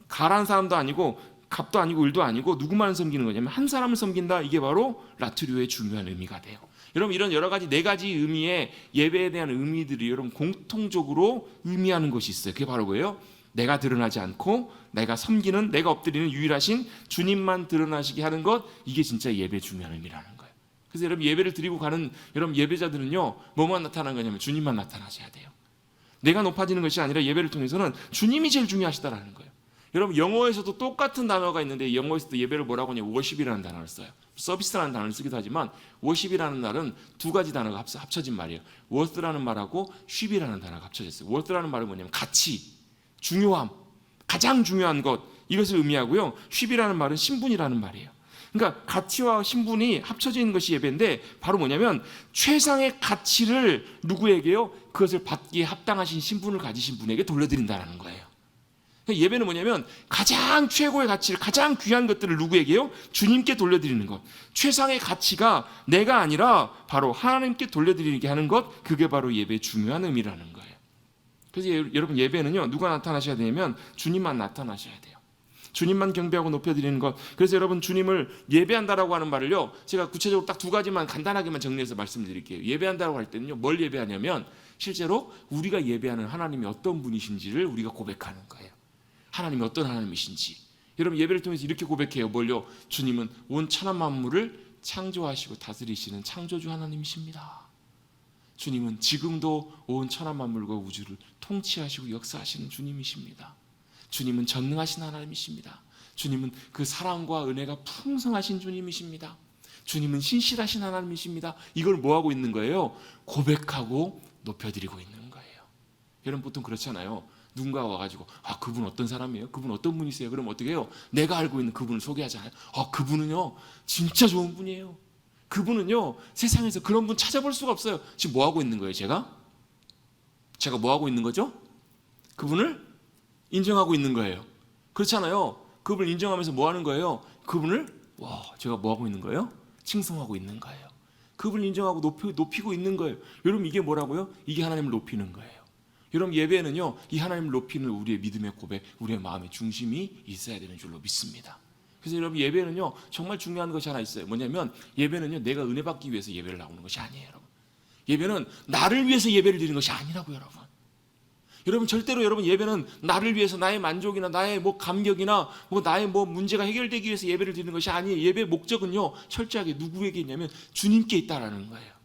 가라는 사람도 아니고 갑도 아니고 을도 아니고 누구만 섬기는 거냐면 한 사람을 섬긴다, 이게 바로 라투리오의 중요한 의미가 돼요. 여러분 이런 여러 가지 네 가지 의미의 예배에 대한 의미들이 여러분 공통적으로 의미하는 것이 있어요. 그게 바로 뭐예요? 내가 드러나지 않고 내가 섬기는, 내가 엎드리는 유일하신 주님만 드러나시게 하는 것, 이게 진짜 예배의 중요한 의미라는 거예요. 그래서 여러분 예배를 드리고 가는 여러분 예배자들은요, 뭐만 나타나는 거냐면 주님만 나타나셔야 돼요. 내가 높아지는 것이 아니라 예배를 통해서는 주님이 제일 중요하시다라는 거예요. 여러분 영어에서도 똑같은 단어가 있는데, 영어에서도 예배를 뭐라고 하냐면 워십이라는 단어를 써요. 서비스라는 단어를 쓰기도 하지만 워십이라는 말은 두 가지 단어가 합쳐진 말이에요. 워스라는 말하고 쉽이라는 단어가 합쳐졌어요. 워스라는 말은 뭐냐면 가치, 중요함, 가장 중요한 것, 이것을 의미하고요. 쉽이라는 말은 신분이라는 말이에요. 그러니까 가치와 신분이 합쳐진 것이 예배인데, 바로 뭐냐면 최상의 가치를 누구에게요? 그것을 받기에 합당하신 신분을 가지신 분에게 돌려드린다는 거예요. 예배는 뭐냐면 가장 최고의 가치를, 가장 귀한 것들을 누구에게요? 주님께 돌려드리는 것. 최상의 가치가 내가 아니라 바로 하나님께 돌려드리게 하는 것, 그게 바로 예배의 중요한 의미라는 거예요. 그래서 여러분 예배는요, 누가 나타나셔야 되냐면 주님만 나타나셔야 돼요. 주님만 경배하고 높여드리는 것. 그래서 여러분 주님을 예배한다라고 하는 말을요, 제가 구체적으로 딱 두 가지만 간단하게만 정리해서 말씀드릴게요. 예배한다라고 할 때는요, 뭘 예배하냐면 실제로 우리가 예배하는 하나님이 어떤 분이신지를 우리가 고백하는 거예요. 하나님이 어떤 하나님이신지. 여러분 예배를 통해서 이렇게 고백해요. 뭘요? 주님은 온 천한 만물을 창조하시고 다스리시는 창조주 하나님이십니다. 주님은 지금도 온 천한 만물과 우주를 통치하시고 역사하시는 주님이십니다. 주님은 전능하신 하나님이십니다. 주님은 그 사랑과 은혜가 풍성하신 주님이십니다. 주님은 신실하신 하나님이십니다. 이걸 뭐하고 있는 거예요? 고백하고 높여드리고 있는 거예요. 여러분 보통 그렇잖아요. 누군가 와가지고 그분 어떤 사람이에요? 그분 어떤 분이세요? 그럼 어떻게 해요? 내가 알고 있는 그분을 소개하잖아요. 그분은요 진짜 좋은 분이에요. 그분은요 세상에서 그런 분 찾아볼 수가 없어요. 지금 뭐 하고 있는 거예요? 제가 뭐 하고 있는 거죠? 그분을 인정하고 있는 거예요. 그렇잖아요. 그분을 인정하면서 뭐 하는 거예요? 그분을 제가 뭐 하고 있는 거예요? 칭송하고 있는 거예요. 그분을 인정하고 높이고 있는 거예요. 여러분 이게 뭐라고요? 이게 하나님을 높이는 거예요. 여러분 예배는요, 이 하나님을 높이는 우리의 믿음의 고백, 우리의 마음의 중심이 있어야 되는 줄로 믿습니다. 그래서 여러분 예배는요 정말 중요한 것이 하나 있어요. 뭐냐면 예배는요 내가 은혜 받기 위해서 예배를 나오는 것이 아니에요. 여러분 예배는 나를 위해서 예배를 드리는 것이 아니라고 여러분. 여러분 절대로 여러분 예배는 나를 위해서 나의 만족이나 나의 뭐 감격이나 뭐 나의 뭐 문제가 해결되기 위해서 예배를 드리는 것이 아니에요. 예배의 목적은요 철저하게 누구에게 있냐면 주님께 있다라는 거예요.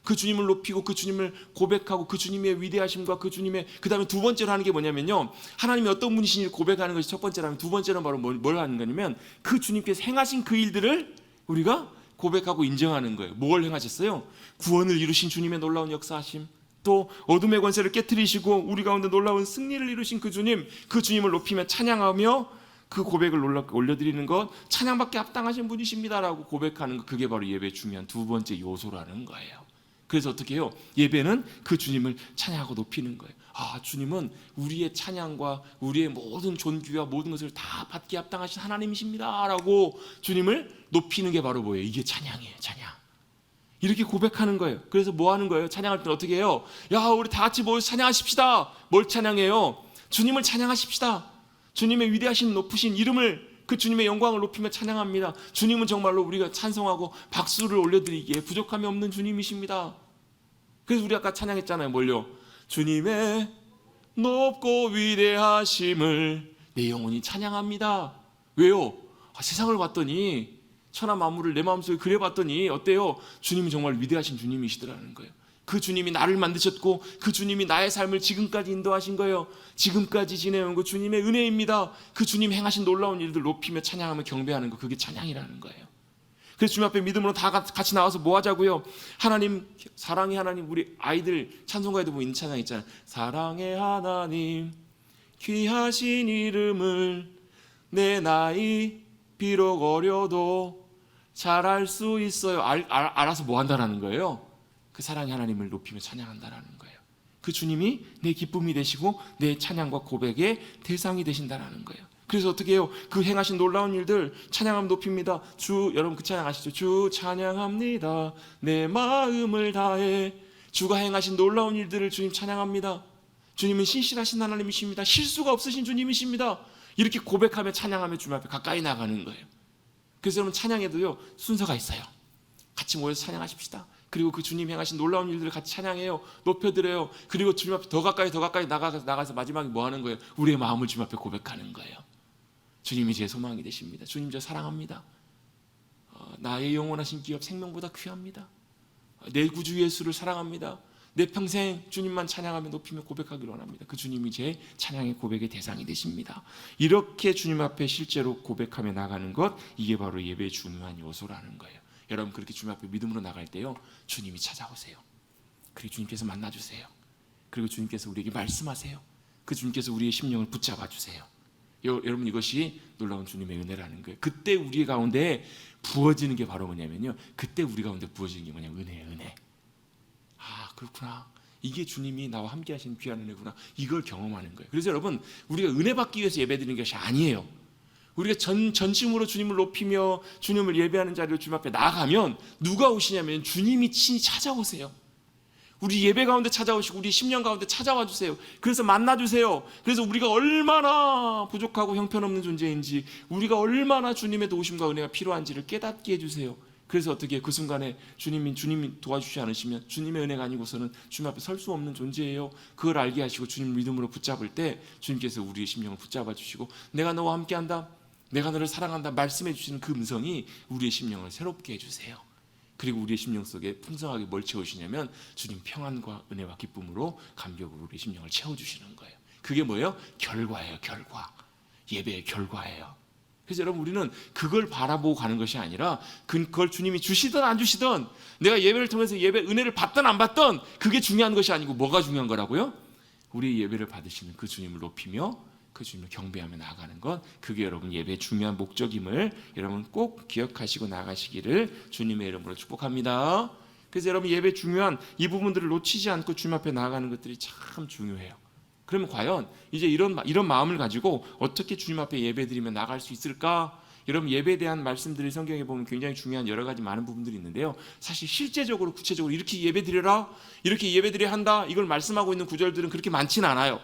그 주님을 높이고 그 주님을 고백하고 그 주님의 위대하심과 그 주님의 그 다음에 두 번째로 하는 게 뭐냐면요 하나님이 어떤 분이신지 고백하는 것이 첫 번째라면 두 번째는 바로 뭘 하는 거냐면 그 주님께서 행하신 그 일들을 우리가 고백하고 인정하는 거예요. 뭘 행하셨어요? 구원을 이루신 주님의 놀라운 역사하심, 또 어둠의 권세를 깨뜨리시고 우리 가운데 놀라운 승리를 이루신 그 주님, 그 주님을 높이며 찬양하며 그 고백을 올려드리는 것, 찬양받게 합당하신 분이십니다라고 고백하는 것, 그게 바로 예배의 중요한 두 번째 요소라는 거예요. 그래서 어떻게 해요? 예배는 그 주님을 찬양하고 높이는 거예요. 아, 주님은 우리의 찬양과 우리의 모든 존귀와 모든 것을 다 받기에 합당하신 하나님이십니다 라고 주님을 높이는 게 바로 뭐예요? 이게 찬양이에요. 찬양. 이렇게 고백하는 거예요. 그래서 뭐 하는 거예요? 찬양할 때는 어떻게 해요? 야, 우리 다 같이 모여서 찬양하십시다. 뭘 찬양해요? 주님을 찬양하십시다. 주님의 위대하신 높으신 이름을, 그 주님의 영광을 높이며 찬양합니다. 주님은 정말로 우리가 찬송하고 박수를 올려드리기에 부족함이 없는 주님이십니다. 그래서 우리 아까 찬양했잖아요. 뭘요? 주님의 높고 위대하심을 내 영혼이 찬양합니다. 왜요? 세상을 봤더니 천하 만물을 내 마음속에 그려봤더니 어때요? 주님이 정말 위대하신 주님이시더라는 거예요. 그 주님이 나를 만드셨고 그 주님이 나의 삶을 지금까지 인도하신 거예요. 지금까지 지내온 그 주님의 은혜입니다. 그 주님 행하신 놀라운 일들 높이며 찬양하며 경배하는 거, 그게 찬양이라는 거예요. 그래서 주님 앞에 믿음으로 다 같이 나와서 뭐 하자고요? 하나님, 사랑의 하나님, 우리 아이들 찬송가에도 보면 이 찬양 있잖아요. 사랑의 하나님 귀하신 이름을 내 나이 비록 어려도 잘할 수 있어요. 알아서 뭐 한다라는 거예요? 그 사랑의 하나님을 높이며 찬양한다라는 거예요. 그 주님이 내 기쁨이 되시고 내 찬양과 고백의 대상이 되신다라는 거예요. 그래서 어떻게 해요? 그 행하신 놀라운 일들 찬양하면 높입니다. 주, 여러분 그 찬양 아시죠? 주 찬양합니다. 내 마음을 다해. 주가 행하신 놀라운 일들을 주님 찬양합니다. 주님은 신실하신 하나님이십니다. 실수가 없으신 주님이십니다. 이렇게 고백하며 찬양하며 주님 앞에 가까이 나가는 거예요. 그래서 여러분 찬양에도요 순서가 있어요. 같이 모여서 찬양하십시다. 그리고 그 주님 행하신 놀라운 일들을 같이 찬양해요. 높여드려요. 그리고 주님 앞에 더 가까이 나가서 마지막에 뭐 하는 거예요? 우리의 마음을 주님 앞에 고백하는 거예요. 주님이 제 소망이 되십니다. 주님 저 사랑합니다. 나의 영원하신 기업 생명보다 귀합니다. 내 구주 예수를 사랑합니다. 내 평생 주님만 찬양하며 높이며 고백하기를 원합니다. 그 주님이 제 찬양의 고백의 대상이 되십니다. 이렇게 주님 앞에 실제로 고백하며 나가는 것, 이게 바로 예배의 중요한 요소라는 거예요. 여러분 그렇게 주님 앞에 믿음으로 나갈 때요 주님이 찾아오세요. 그리고 주님께서 만나주세요. 그리고 주님께서 우리에게 말씀하세요. 그 주님께서 우리의 심령을 붙잡아 주세요. 여러분 이것이 놀라운 주님의 은혜라는 거예요. 그때 우리 가운데 부어지는 게 바로 뭐냐면요, 그때 우리 가운데 부어지는 게 뭐냐면 은혜예요. 은혜. 아 그렇구나, 이게 주님이 나와 함께 하시는 귀한 은혜구나, 이걸 경험하는 거예요. 그래서 여러분 우리가 은혜 받기 위해서 예배드리는 것이 아니에요. 우리가 전심으로 주님을 높이며 주님을 예배하는 자리로 주님 앞에 나아가면 누가 오시냐면 주님이 친히 찾아오세요. 우리 예배 가운데 찾아오시고 우리 심령 가운데 찾아와 주세요. 그래서 만나주세요. 그래서 우리가 얼마나 부족하고 형편없는 존재인지, 우리가 얼마나 주님의 도우심과 은혜가 필요한지를 깨닫게 해주세요. 그래서 어떻게 그 순간에 주님이 도와주지 않으시면 주님의 은혜가 아니고서는 주님 앞에 설 수 없는 존재예요. 그걸 알게 하시고 주님 믿음으로 붙잡을 때 주님께서 우리의 심령을 붙잡아 주시고 내가 너와 함께한다, 내가 너를 사랑한다 말씀해 주시는 그 음성이 우리의 심령을 새롭게 해주세요. 그리고 우리의 심령 속에 풍성하게 뭘 채우시냐면 주님 평안과 은혜와 기쁨으로 감격으로 우리의 심령을 채워주시는 거예요. 그게 뭐예요? 결과예요. 결과. 예배의 결과예요. 그래서 여러분 우리는 그걸 바라보고 가는 것이 아니라 그걸 주님이 주시든 안 주시든, 내가 예배를 통해서 예배 은혜를 받든 안 받든 그게 중요한 것이 아니고 뭐가 중요한 거라고요? 우리의 예배를 받으시는 그 주님을 높이며 그 주님을 경배하며 나아가는 것, 그게 여러분 예배의 중요한 목적임을 여러분 꼭 기억하시고 나가시기를 주님의 이름으로 축복합니다. 그래서 여러분 예배 중요한 이 부분들을 놓치지 않고 주님 앞에 나아가는 것들이 참 중요해요. 그러면 과연 이제 이런 마음을 가지고 어떻게 주님 앞에 예배드리며 나갈 수 있을까? 여러분 예배에 대한 말씀들이 성경에 보면 굉장히 중요한 여러 가지 많은 부분들이 있는데요, 사실 실제적으로 구체적으로 이렇게 예배드려라, 이렇게 예배드려야 한다, 이걸 말씀하고 있는 구절들은 그렇게 많지는 않아요.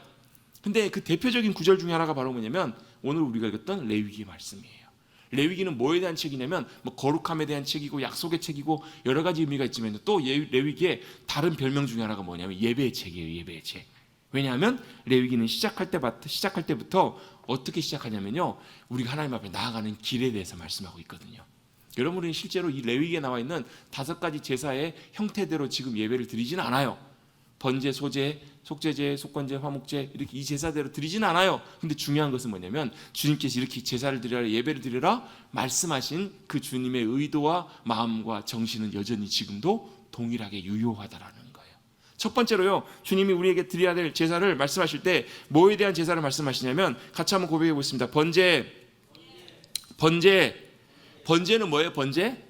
근데 그 대표적인 구절 중에 하나가 바로 뭐냐면 오늘 우리가 읽었던 레위기 말씀이에요. 레위기는 뭐에 대한 책이냐면 뭐 거룩함에 대한 책이고 약속의 책이고 여러 가지 의미가 있지만 또 레위기의 다른 별명 중에 하나가 뭐냐면 예배의 책이에요. 예배의 책. 왜냐하면 레위기는 시작할 때부터 어떻게 시작하냐면요, 우리가 하나님 앞에 나아가는 길에 대해서 말씀하고 있거든요. 여러분은 실제로 이 레위기에 나와 있는 5가지 제사의 형태대로 지금 예배를 드리지는 않아요. 번제, 소제, 속죄제, 속건제, 화목제 이렇게 이 제사대로 드리진 않아요. 근데 중요한 것은 뭐냐면 주님께서 이렇게 제사를 드리라, 예배를 드리라 말씀하신 그 주님의 의도와 마음과 정신은 여전히 지금도 동일하게 유효하다라는 거예요. 첫 번째로요, 주님이 우리에게 드려야 될 제사를 말씀하실 때 뭐에 대한 제사를 말씀하시냐면 같이 한번 고백해 보겠습니다. 번제는 뭐예요? 번제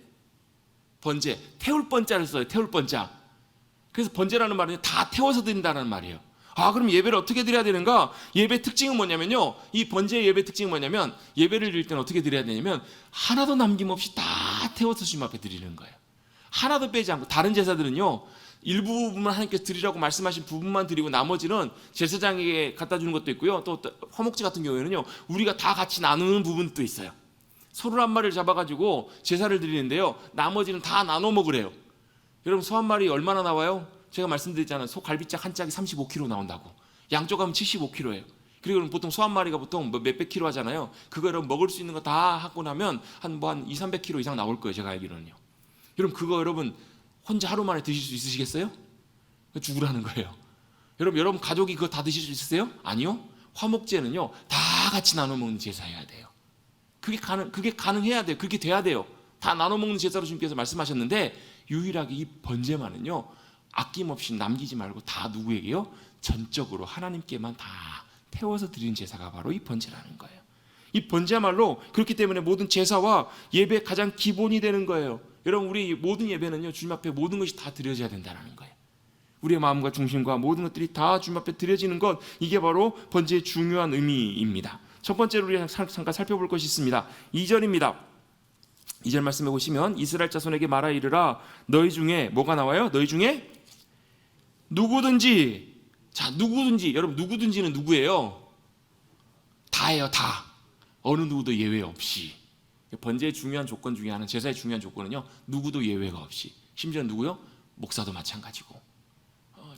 태울 번자를 써요. 태울 번자. 그래서 번제라는 말은 다 태워서 드린다는 말이에요. 그럼 예배를 어떻게 드려야 되는가? 예배 특징은 뭐냐면요, 이 번제의 예배 특징은 뭐냐면 예배를 드릴 때는 어떻게 드려야 되냐면 하나도 남김없이 다 태워서 주님 앞에 드리는 거예요. 하나도 빼지 않고. 다른 제사들은요, 일부분만 하나님께서 드리라고 말씀하신 부분만 드리고 나머지는 제사장에게 갖다 주는 것도 있고요, 또 화목제 같은 경우에는요 우리가 다 같이 나누는 부분도 있어요. 소를 한 마리를 잡아가지고 제사를 드리는데요, 나머지는 다 나눠 먹으래요. 여러분, 소 한 마리 얼마나 나와요? 제가 말씀드렸잖아요. 소 갈비짝 한 짝이 35kg 나온다고. 양쪽 하면 75kg예요. 그리고 보통 소 한 마리가 보통 몇백 킬로 하잖아요. 그거를 먹을 수 있는 거 다 하고 나면 한 2, 300kg 이상 나올 거예요. 제가 알기로는요. 여러분, 그거 여러분 혼자 하루 만에 드실 수 있으시겠어요? 죽으라는 거예요. 여러분 가족이 그거 다 드실 수 있으세요? 아니요. 화목제는요 다 같이 나눠 먹는 제사여야 돼요. 그게 가능해야 돼요. 그렇게 돼야 돼요. 다 나눠 먹는 제사로 주님께서 말씀하셨는데, 유일하게 이 번제만은요 아낌없이 남기지 말고 다 누구에게요? 전적으로 하나님께만 다 태워서 드리는 제사가 바로 이 번제라는 거예요. 이 번제야말로 그렇기 때문에 모든 제사와 예배의 가장 기본이 되는 거예요. 여러분, 우리 모든 예배는요 주님 앞에 모든 것이 다 드려져야 된다는 거예요. 우리의 마음과 중심과 모든 것들이 다 주님 앞에 드려지는 것, 이게 바로 번제의 중요한 의미입니다. 첫 번째로 우리가 잠깐 살펴볼 것이 있습니다. 2절입니다. 2절 말씀해 보시면 이스라엘 자손에게 말하 이르라, 너희 중에 뭐가 나와요? 너희 중에 누구든지. 누구든지. 여러분, 누구든지는 누구예요? 다예요. 다. 어느 누구도 예외 없이. 번제의 중요한 조건 중에 하나는, 제사의 중요한 조건은요 누구도 예외가 없이. 심지어 누구요? 목사도 마찬가지고,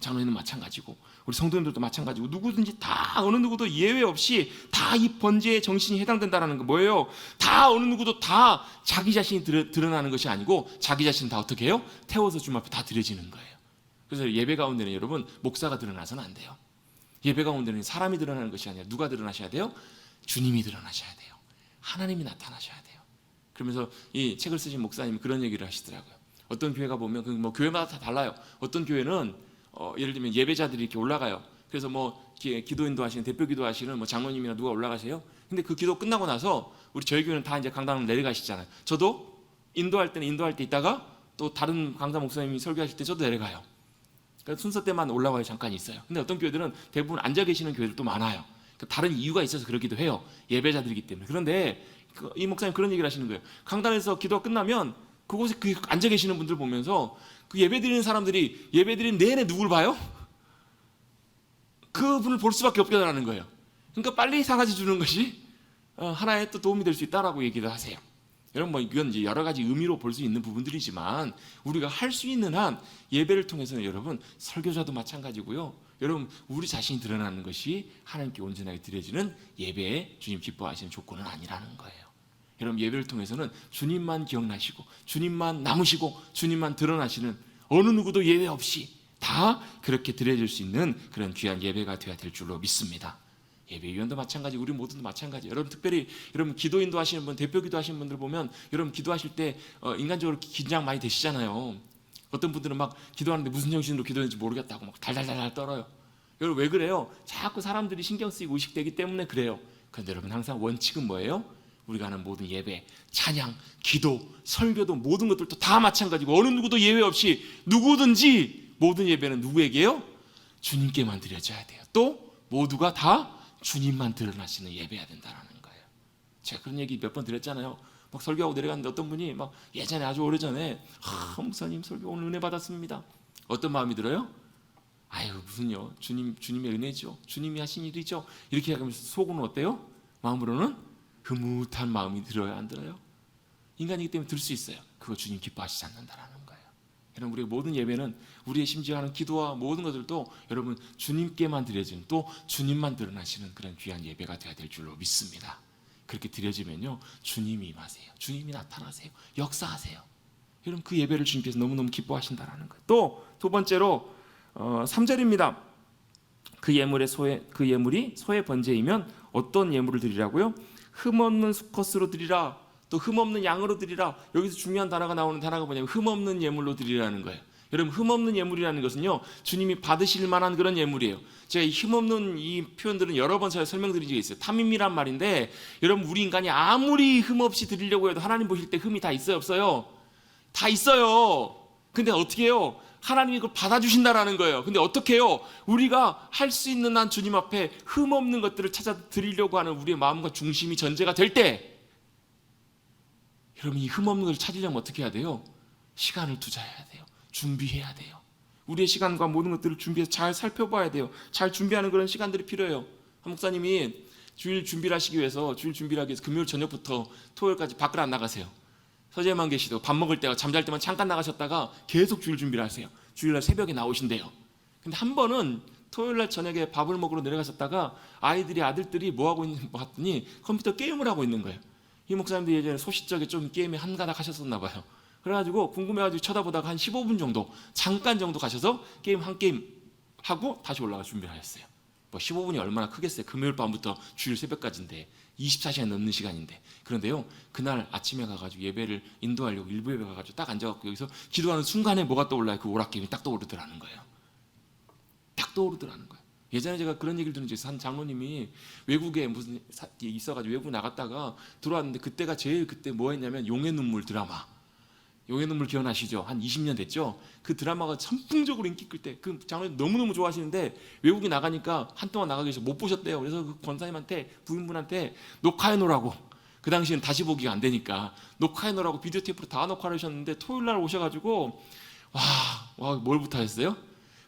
장로님은 마찬가지고, 우리 성도님들도 마찬가지고, 누구든지 다 어느 누구도 예외 없이 다 이 번제의 정신이 해당된다는 거 뭐예요? 다 어느 누구도 다 자기 자신이 드러나는 것이 아니고 자기 자신은 다 어떻게 해요? 태워서 주님 앞에 다 드려지는 거예요. 그래서 예배 가운데는 여러분 목사가 드러나서는 안 돼요. 예배 가운데는 사람이 드러나는 것이 아니라 누가 드러나셔야 돼요? 주님이 드러나셔야 돼요. 하나님이 나타나셔야 돼요. 그러면서 이 책을 쓰신 목사님이 그런 얘기를 하시더라고요. 어떤 교회가 보면 뭐 교회마다 다 달라요. 어떤 교회는 예를 들면 예배자들이 이렇게 올라가요. 그래서 뭐 기도 인도하시는, 대표 기도하시는 뭐 장로님이나 누가 올라가세요. 근데 그 기도 끝나고 나서 저희 교회는 다 이제 강당으로 내려가시잖아요. 저도 인도할 때는 인도할 때 있다가 또 다른 강사 목사님이 설교하실 때 저도 내려가요. 그러니까 순서 때만 올라와요. 잠깐 있어요. 근데 어떤 교회들은 대부분 앉아 계시는 교회들도 많아요. 그러니까 다른 이유가 있어서 그러기도 해요. 예배자들이기 때문에. 그런데 이 목사님 그런 얘기를 하시는 거예요. 강단에서 기도가 끝나면 그곳에 앉아 계시는 분들 보면서 그 예배드리는 사람들이 예배드리는 내내 누굴 봐요? 그분을 볼 수밖에 없게 되라는 거예요. 그러니까 빨리 사가지 주는 것이 하나의 또 도움이 될 수 있다라고 얘기를 하세요. 여러분, 뭐 이건 이제 여러 가지 의미로 볼 수 있는 부분들이지만 우리가 할 수 있는 한 예배를 통해서는 여러분 설교자도 마찬가지고요. 여러분, 우리 자신이 드러나는 것이 하나님께 온전하게 드려지는 예배에 주님 기뻐하시는 조건은 아니라는 거예요. 여러분, 예배를 통해서는 주님만 기억나시고 주님만 남으시고 주님만 드러나시는, 어느 누구도 예외 없이 다 그렇게 드려질 수 있는 그런 귀한 예배가 되어야 될 줄로 믿습니다. 예배위원도 마찬가지, 우리 모두도 마찬가지. 여러분, 특별히 여러분 기도인도 하시는 분, 대표 기도하시는 분들 보면 여러분 기도하실 때 인간적으로 긴장 많이 되시잖아요. 어떤 분들은 막 기도하는데 무슨 정신으로 기도했는지 모르겠다고 막 달달달 떨어요. 여러분, 왜 그래요? 자꾸 사람들이 신경 쓰이고 의식되기 때문에 그래요. 그런데 여러분, 항상 원칙은 뭐예요? 우리가 하는 모든 예배, 찬양, 기도, 설교도 모든 것들도 다 마찬가지고 어느 누구도 예외 없이 누구든지 모든 예배는 누구에게요? 주님께만 드려져야 돼요. 또 모두가 다 주님만 드러나시는 예배해야 된다는 거예요. 제가 그런 얘기 몇 번 드렸잖아요. 막 설교하고 내려갔는데 어떤 분이 막 예전에 아주 오래전에 목사님 설교 오늘 은혜 받았습니다. 어떤 마음이 들어요? 아유, 무슨요? 주님의 은혜죠. 주님이 하신 일이죠. 이렇게 하면서 속으로는 어때요? 마음으로는 흐뭇한 마음이 들어요, 안 들어요? 인간이기 때문에 들 수 있어요. 그거 주님 기뻐하시지 않는다라는 거예요. 여러분, 우리의 모든 예배는, 우리의 심지어 하는 기도와 모든 것들도 여러분 주님께만 드려지는, 또 주님만 드러나시는 그런 귀한 예배가 되어야 될 줄로 믿습니다. 그렇게 드려지면요, 주님이 임하세요. 주님이 나타나세요. 역사하세요. 여러분, 그 예배를 주님께서 너무너무 기뻐하신다라는 거예요. 또 두 번째로 3절입니다. 그 예물이 소의 번제이면 어떤 예물을 드리라고요? 흠없는 수컷으로 드리라. 또 흠없는 양으로 드리라. 여기서 중요한 단어가 나오는 단어가 뭐냐면 흠없는 예물로 드리라는 거예요. 여러분, 흠없는 예물이라는 것은요, 주님이 받으실 만한 그런 예물이에요. 제가 이 흠없는 이 표현들은 여러 번 설명드린 적이 있어요. 탐임이란 말인데, 여러분, 우리 인간이 아무리 흠없이 드리려고 해도 하나님 보실 때 흠이 다 있어요, 없어요? 다 있어요. 근데 어떻게 해요? 하나님이 그걸 받아주신다라는 거예요. 근데 어떻게 해요? 우리가 할 수 있는 한 주님 앞에 흠없는 것들을 찾아 드리려고 하는 우리의 마음과 중심이 전제가 될 때, 여러분, 이 흠없는 것을 찾으려면 어떻게 해야 돼요? 시간을 투자해야 돼요. 준비해야 돼요. 우리의 시간과 모든 것들을 준비해서 잘 살펴봐야 돼요. 잘 준비하는 그런 시간들이 필요해요. 한 목사님이 주일 준비를 하시기 위해서, 주일 준비를 하기 위해서 금요일 저녁부터 토요일까지 밖을 안 나가세요. 서재만 계시고 밥 먹을 때와 잠잘 때만 잠깐 나가셨다가 계속 주일 준비를 하세요. 주일날 새벽에 나오신대요. 근데 한 번은 토요일날 저녁에 밥을 먹으러 내려가셨다가 아들들이 뭐 하고 있는지 봤더니 컴퓨터 게임을 하고 있는 거예요. 이 목사님도 예전에 소시적에 좀 게임에 한가닥 하셨었나 봐요. 그래가지고 궁금해가지고 쳐다보다가 한 15분 정도, 잠깐 정도 가셔서 한 게임 하고 다시 올라가 준비를 하셨어요. 뭐 15분이 얼마나 크겠어요. 금요일 밤부터 주일 새벽까지인데 24시간 넘는 시간인데. 그런데요, 그날 아침에 가가지고 예배를 인도하려고 일부 예배 가가지고 딱 앉아갖고 여기서 기도하는 순간에 뭐가 떠올라요? 그 오락게임이 딱 떠오르더라는 거예요. 딱 떠오르더라는 거예요. 예전에 제가 그런 얘기를 들은 적이 있어요. 한 장로님이 외국에 무슨 있어가지고 외국 나갔다가 들어왔는데, 그때가 제일 그때 뭐 했냐면 용의 눈물 드라마. 용의 눈물 기억나시죠? 한 20년 됐죠? 그 드라마가 선풍적으로 인기 끌 때 그 장로님 너무너무 좋아하시는데, 외국에 나가니까 한동안 나가기 위해서 못 보셨대요. 그래서 그 권사님한테, 부인분한테 녹화해 놓으라고, 그 당시엔 다시 보기가 안 되니까 녹화해 놓으라고 비디오 테이프로 다 녹화를 하셨는데, 토요일날 오셔가지고 와 뭘 부탁했어요?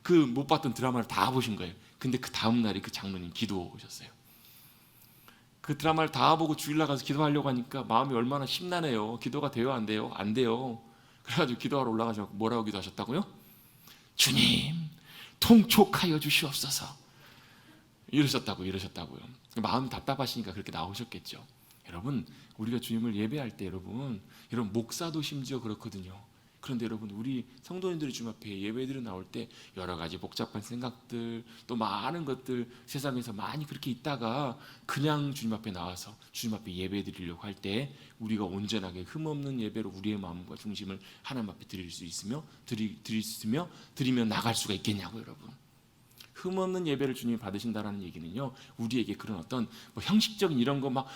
그 못 봤던 드라마를 다 보신 거예요. 근데 그 다음날이 그 장로님 기도 오셨어요. 그 드라마를 다 보고 주일날 가서 기도하려고 하니까 마음이 얼마나 심란해요. 기도가 돼요, 안 돼요? 안 돼요. 그래가지고 기도하러 올라가셔서 뭐라고 기도하셨다고요? 주님, 통촉하여 주시옵소서. 이러셨다고요. 마음이 답답하시니까 그렇게 나오셨겠죠. 여러분, 우리가 주님을 예배할 때 여러분 목사도 심지어 그렇거든요. 그런데 여러분, 우리 성도님들이 주님 앞에 예배드려 나올 때 여러 가지 복잡한 생각들, 또 많은 것들 세상에서 많이 그렇게 있다가 그냥 주님 앞에 나와서 주님 앞에 예배드리려고 할 때 우리가 온전하게 흠없는 예배로 우리의 마음과 중심을 하나님 앞에 드리며 나갈 수가 있겠냐고. 여러분, 흠없는 예배를 주님이 받으신다라는 얘기는요, 우리에게 그런 어떤 뭐 형식적인 이런 거 막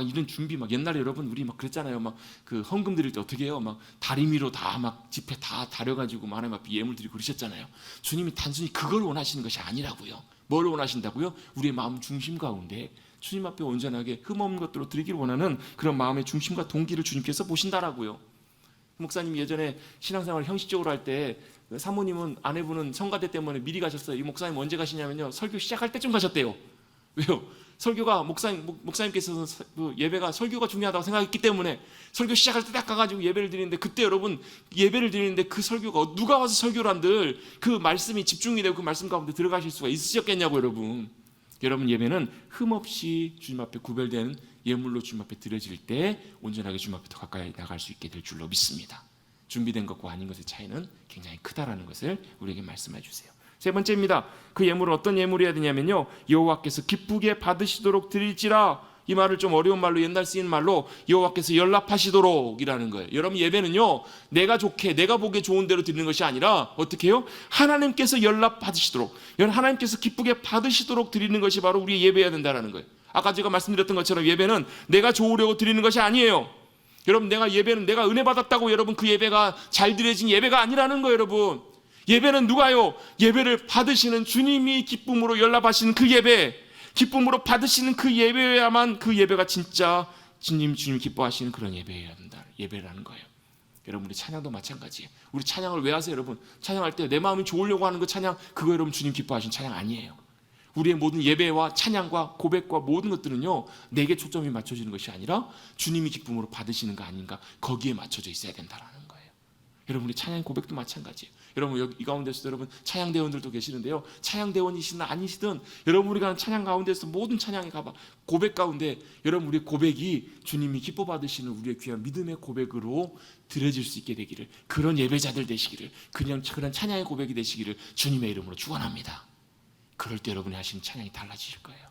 이런 준비, 막 옛날에 여러분 우리 막 그랬잖아요. 막 그 헌금 드릴 때 어떻게 해요? 막 다리미로 다 막 지폐 다 다려가지고 하나님 앞에 예물 드리고 그러셨잖아요. 주님이 단순히 그걸 원하시는 것이 아니라고요. 뭘 원하신다고요? 우리의 마음 중심 가운데 주님 앞에 온전하게 흠없는 것들로 드리기를 원하는 그런 마음의 중심과 동기를 주님께서 보신다라고요. 목사님이 예전에 신앙생활 형식적으로 할 때 사모님은, 아내분은 성가대 때문에 미리 가셨어요. 이 목사님 언제 가시냐면요, 설교 시작할 때쯤 가셨대요. 왜요? 설교가 목사님께서는 그 예배가 설교가 중요하다고 생각했기 때문에 설교 시작할 때 딱 가가지고 예배를 드리는데, 그때 여러분 예배를 드리는데 그 설교가 누가 와서 설교를 한들 그 말씀이 집중이 되고 그 말씀 가운데 들어가실 수가 있으셨겠냐고. 여러분 예배는 흠없이 주님 앞에 구별된 예물로 주님 앞에 드려질 때 온전하게 주님 앞에 더 가까이 나갈 수 있게 될 줄로 믿습니다. 준비된 것과 아닌 것의 차이는 굉장히 크다라는 것을 우리에게 말씀해 주세요. 세 번째입니다. 그 예물은 어떤 예물이어야 되냐면요, 여호와께서 기쁘게 받으시도록 드릴지라. 이 말을 좀 어려운 말로, 옛날 쓰인 말로 여호와께서 연락하시도록 이라는 거예요. 여러분, 예배는요, 내가 좋게, 내가 보기에 좋은 대로 드리는 것이 아니라 어떻게 해요? 하나님께서 연락받으시도록, 하나님께서 기쁘게 받으시도록 드리는 것이 바로 우리의 예배여야 된다는 거예요. 아까 제가 말씀드렸던 것처럼 예배는 내가 좋으려고 드리는 것이 아니에요. 여러분, 예배는 내가 은혜 받았다고 여러분 그 예배가 잘 드려진 예배가 아니라는 거예요. 여러분, 예배는 누가요? 예배를 받으시는 주님이 기쁨으로 연락하시는 그 예배, 기쁨으로 받으시는 그 예배여야만 그 예배가 진짜 주님 기뻐하시는 그런 예배여야 된다, 예배라는 거예요. 여러분, 우리 찬양도 마찬가지예요. 우리 찬양을 왜 하세요? 여러분, 찬양할 때 내 마음이 좋으려고 하는 그 찬양, 그거 여러분 주님 기뻐하시는 찬양 아니에요. 우리의 모든 예배와 찬양과 고백과 모든 것들은요, 내게 초점이 맞춰지는 것이 아니라 주님이 기쁨으로 받으시는 거 아닌가, 거기에 맞춰져 있어야 된다라는 거예요. 여러분, 우리 찬양 고백도 마찬가지예요. 여러분, 여기 이 가운데서 여러분 찬양대원들도 계시는데요, 찬양대원이시든 아니시든 여러분, 우리가 하는 찬양 가운데서 모든 찬양에 가봐, 고백 가운데 여러분, 우리의 고백이 주님이 기뻐 받으시는 우리의 귀한 믿음의 고백으로 드려질 수 있게 되기를, 그런 예배자들 되시기를, 그런 찬양의 고백이 되시기를 주님의 이름으로 축원합니다. 그럴 때 여러분이 하시는 찬양이 달라지실 거예요.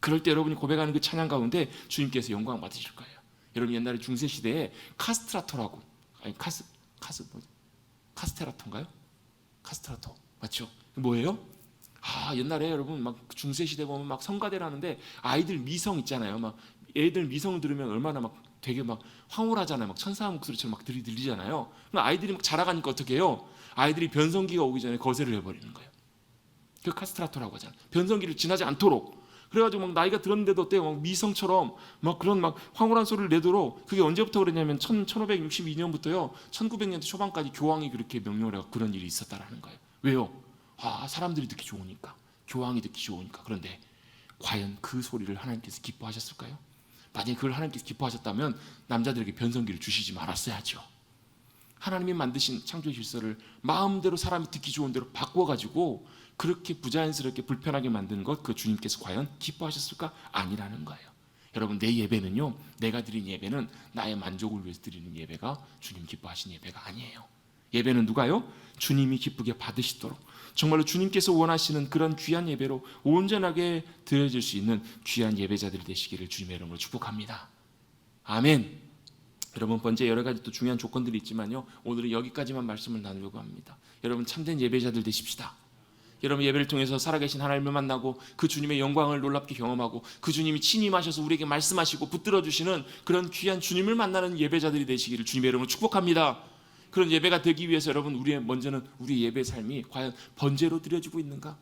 그럴 때 여러분이 고백하는 그 찬양 가운데 주님께서 영광 받으실 거예요. 여러분, 옛날에 중세 시대에 카스트라토라고, 아니 카스테라토인가요? 카스트라토 맞죠? 뭐예요? 옛날에 여러분 막 중세 시대 보면 막 성가대라는데 아이들 미성 있잖아요. 막 애들 미성을 들으면 얼마나 막 되게 막 황홀하잖아요. 막 천사 목소리처럼 막 들리잖아요. 그럼 아이들이 막 자라가니까 어떻게 해요? 아이들이 변성기가 오기 전에 거세를 해버리는 거예요. 그 카스트라토라고 하잖아요. 변성기를 지나지 않도록. 그래가지고 막 나이가 들었는데도 어때요? 막 미성처럼 막 그런 막 황홀한 소리를 내도록. 그게 언제부터 그랬냐면 1562년부터요 1900년대 초반까지 교황이 그렇게 명령을 해서 그런 일이 있었다라는 거예요. 왜요? 사람들이 듣기 좋으니까, 교황이 듣기 좋으니까. 그런데 과연 그 소리를 하나님께서 기뻐하셨을까요? 만약에 그걸 하나님께서 기뻐하셨다면 남자들에게 변성기를 주시지 말았어야죠. 하나님이 만드신 창조 질서를 마음대로 사람이 듣기 좋은 대로 바꿔가지고 그렇게 부자연스럽게 불편하게 만든 것, 그 주님께서 과연 기뻐하셨을까? 아니라는 거예요. 여러분, 내 예배는요, 내가 드린 예배는 나의 만족을 위해서 드리는 예배가 주님 기뻐하신 예배가 아니에요. 예배는 누가요? 주님이 기쁘게 받으시도록, 정말로 주님께서 원하시는 그런 귀한 예배로 온전하게 드려질 수 있는 귀한 예배자들이 되시기를 주님의 이름으로 축복합니다. 아멘. 여러분, 번째 여러 가지 또 중요한 조건들이 있지만요, 오늘은 여기까지만 말씀을 나누려고 합니다. 여러분, 참된 예배자들 되십시다. 여러분, 예배를 통해서 살아계신 하나님을 만나고 그 주님의 영광을 놀랍게 경험하고 그 주님이 친히 임하셔서 우리에게 말씀하시고 붙들어 주시는 그런 귀한 주님을 만나는 예배자들이 되시기를 주님의 이름으로 축복합니다. 그런 예배가 되기 위해서 여러분, 우리의 먼저는 우리 예배 삶이 과연 번제로 드려지고 있는가?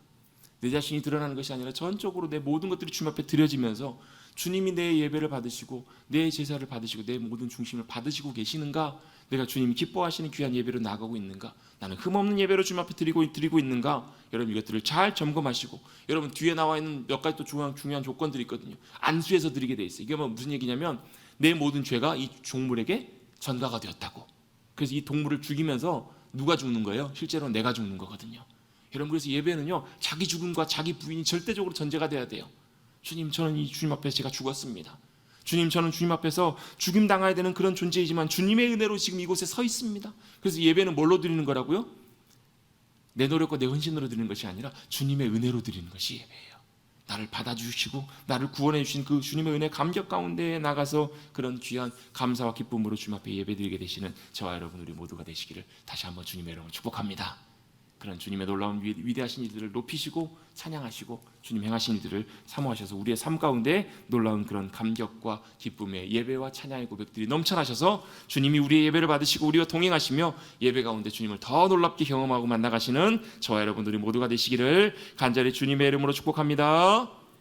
내 자신이 드러나는 것이 아니라 전적으로 내 모든 것들이 주님 앞에 드려지면서 주님이 내 예배를 받으시고 내 제사를 받으시고 내 모든 중심을 받으시고 계시는가? 내가 주님이 기뻐하시는 귀한 예배로 나가고 있는가? 나는 흠없는 예배로 주님 앞에 드리고 있는가? 여러분, 이것들을 잘 점검하시고, 여러분 뒤에 나와 있는 몇 가지 또 중요한 조건들이 있거든요. 안수해서 드리게 돼 있어요. 이게 무슨 얘기냐면 내 모든 죄가 이 종물에게 전가가 되었다고. 그래서 이 동물을 죽이면서 누가 죽는 거예요? 실제로 내가 죽는 거거든요. 여러분, 그래서 예배는요, 자기 죽음과 자기 부인이 절대적으로 전제가 돼야 돼요. 주님, 저는 이 주님 앞에서 제가 죽었습니다. 주님, 저는 주님 앞에서 죽임당해야 되는 그런 존재이지만 주님의 은혜로 지금 이곳에 서 있습니다. 그래서 예배는 뭘로 드리는 거라고요? 내 노력과 내 헌신으로 드리는 것이 아니라 주님의 은혜로 드리는 것이 예배예요. 나를 받아주시고 나를 구원해 주신 그 주님의 은혜 감격 가운데 나가서 그런 귀한 감사와 기쁨으로 주님 앞에 예배드리게 되시는 저와 여러분, 우리 모두가 되시기를 다시 한번 주님의 이름으로 축복합니다. 그런 주님의 놀라운 위대하신 일들을 높이시고 찬양하시고 주님 행하신 일들을 사모하셔서 우리의 삶 가운데 놀라운 그런 감격과 기쁨의 예배와 찬양의 고백들이 넘쳐나셔서 주님이 우리의 예배를 받으시고 우리와 동행하시며 예배 가운데 주님을 더 놀랍게 경험하고 만나가시는 저와 여러분들이 모두가 되시기를 간절히 주님의 이름으로 축복합니다.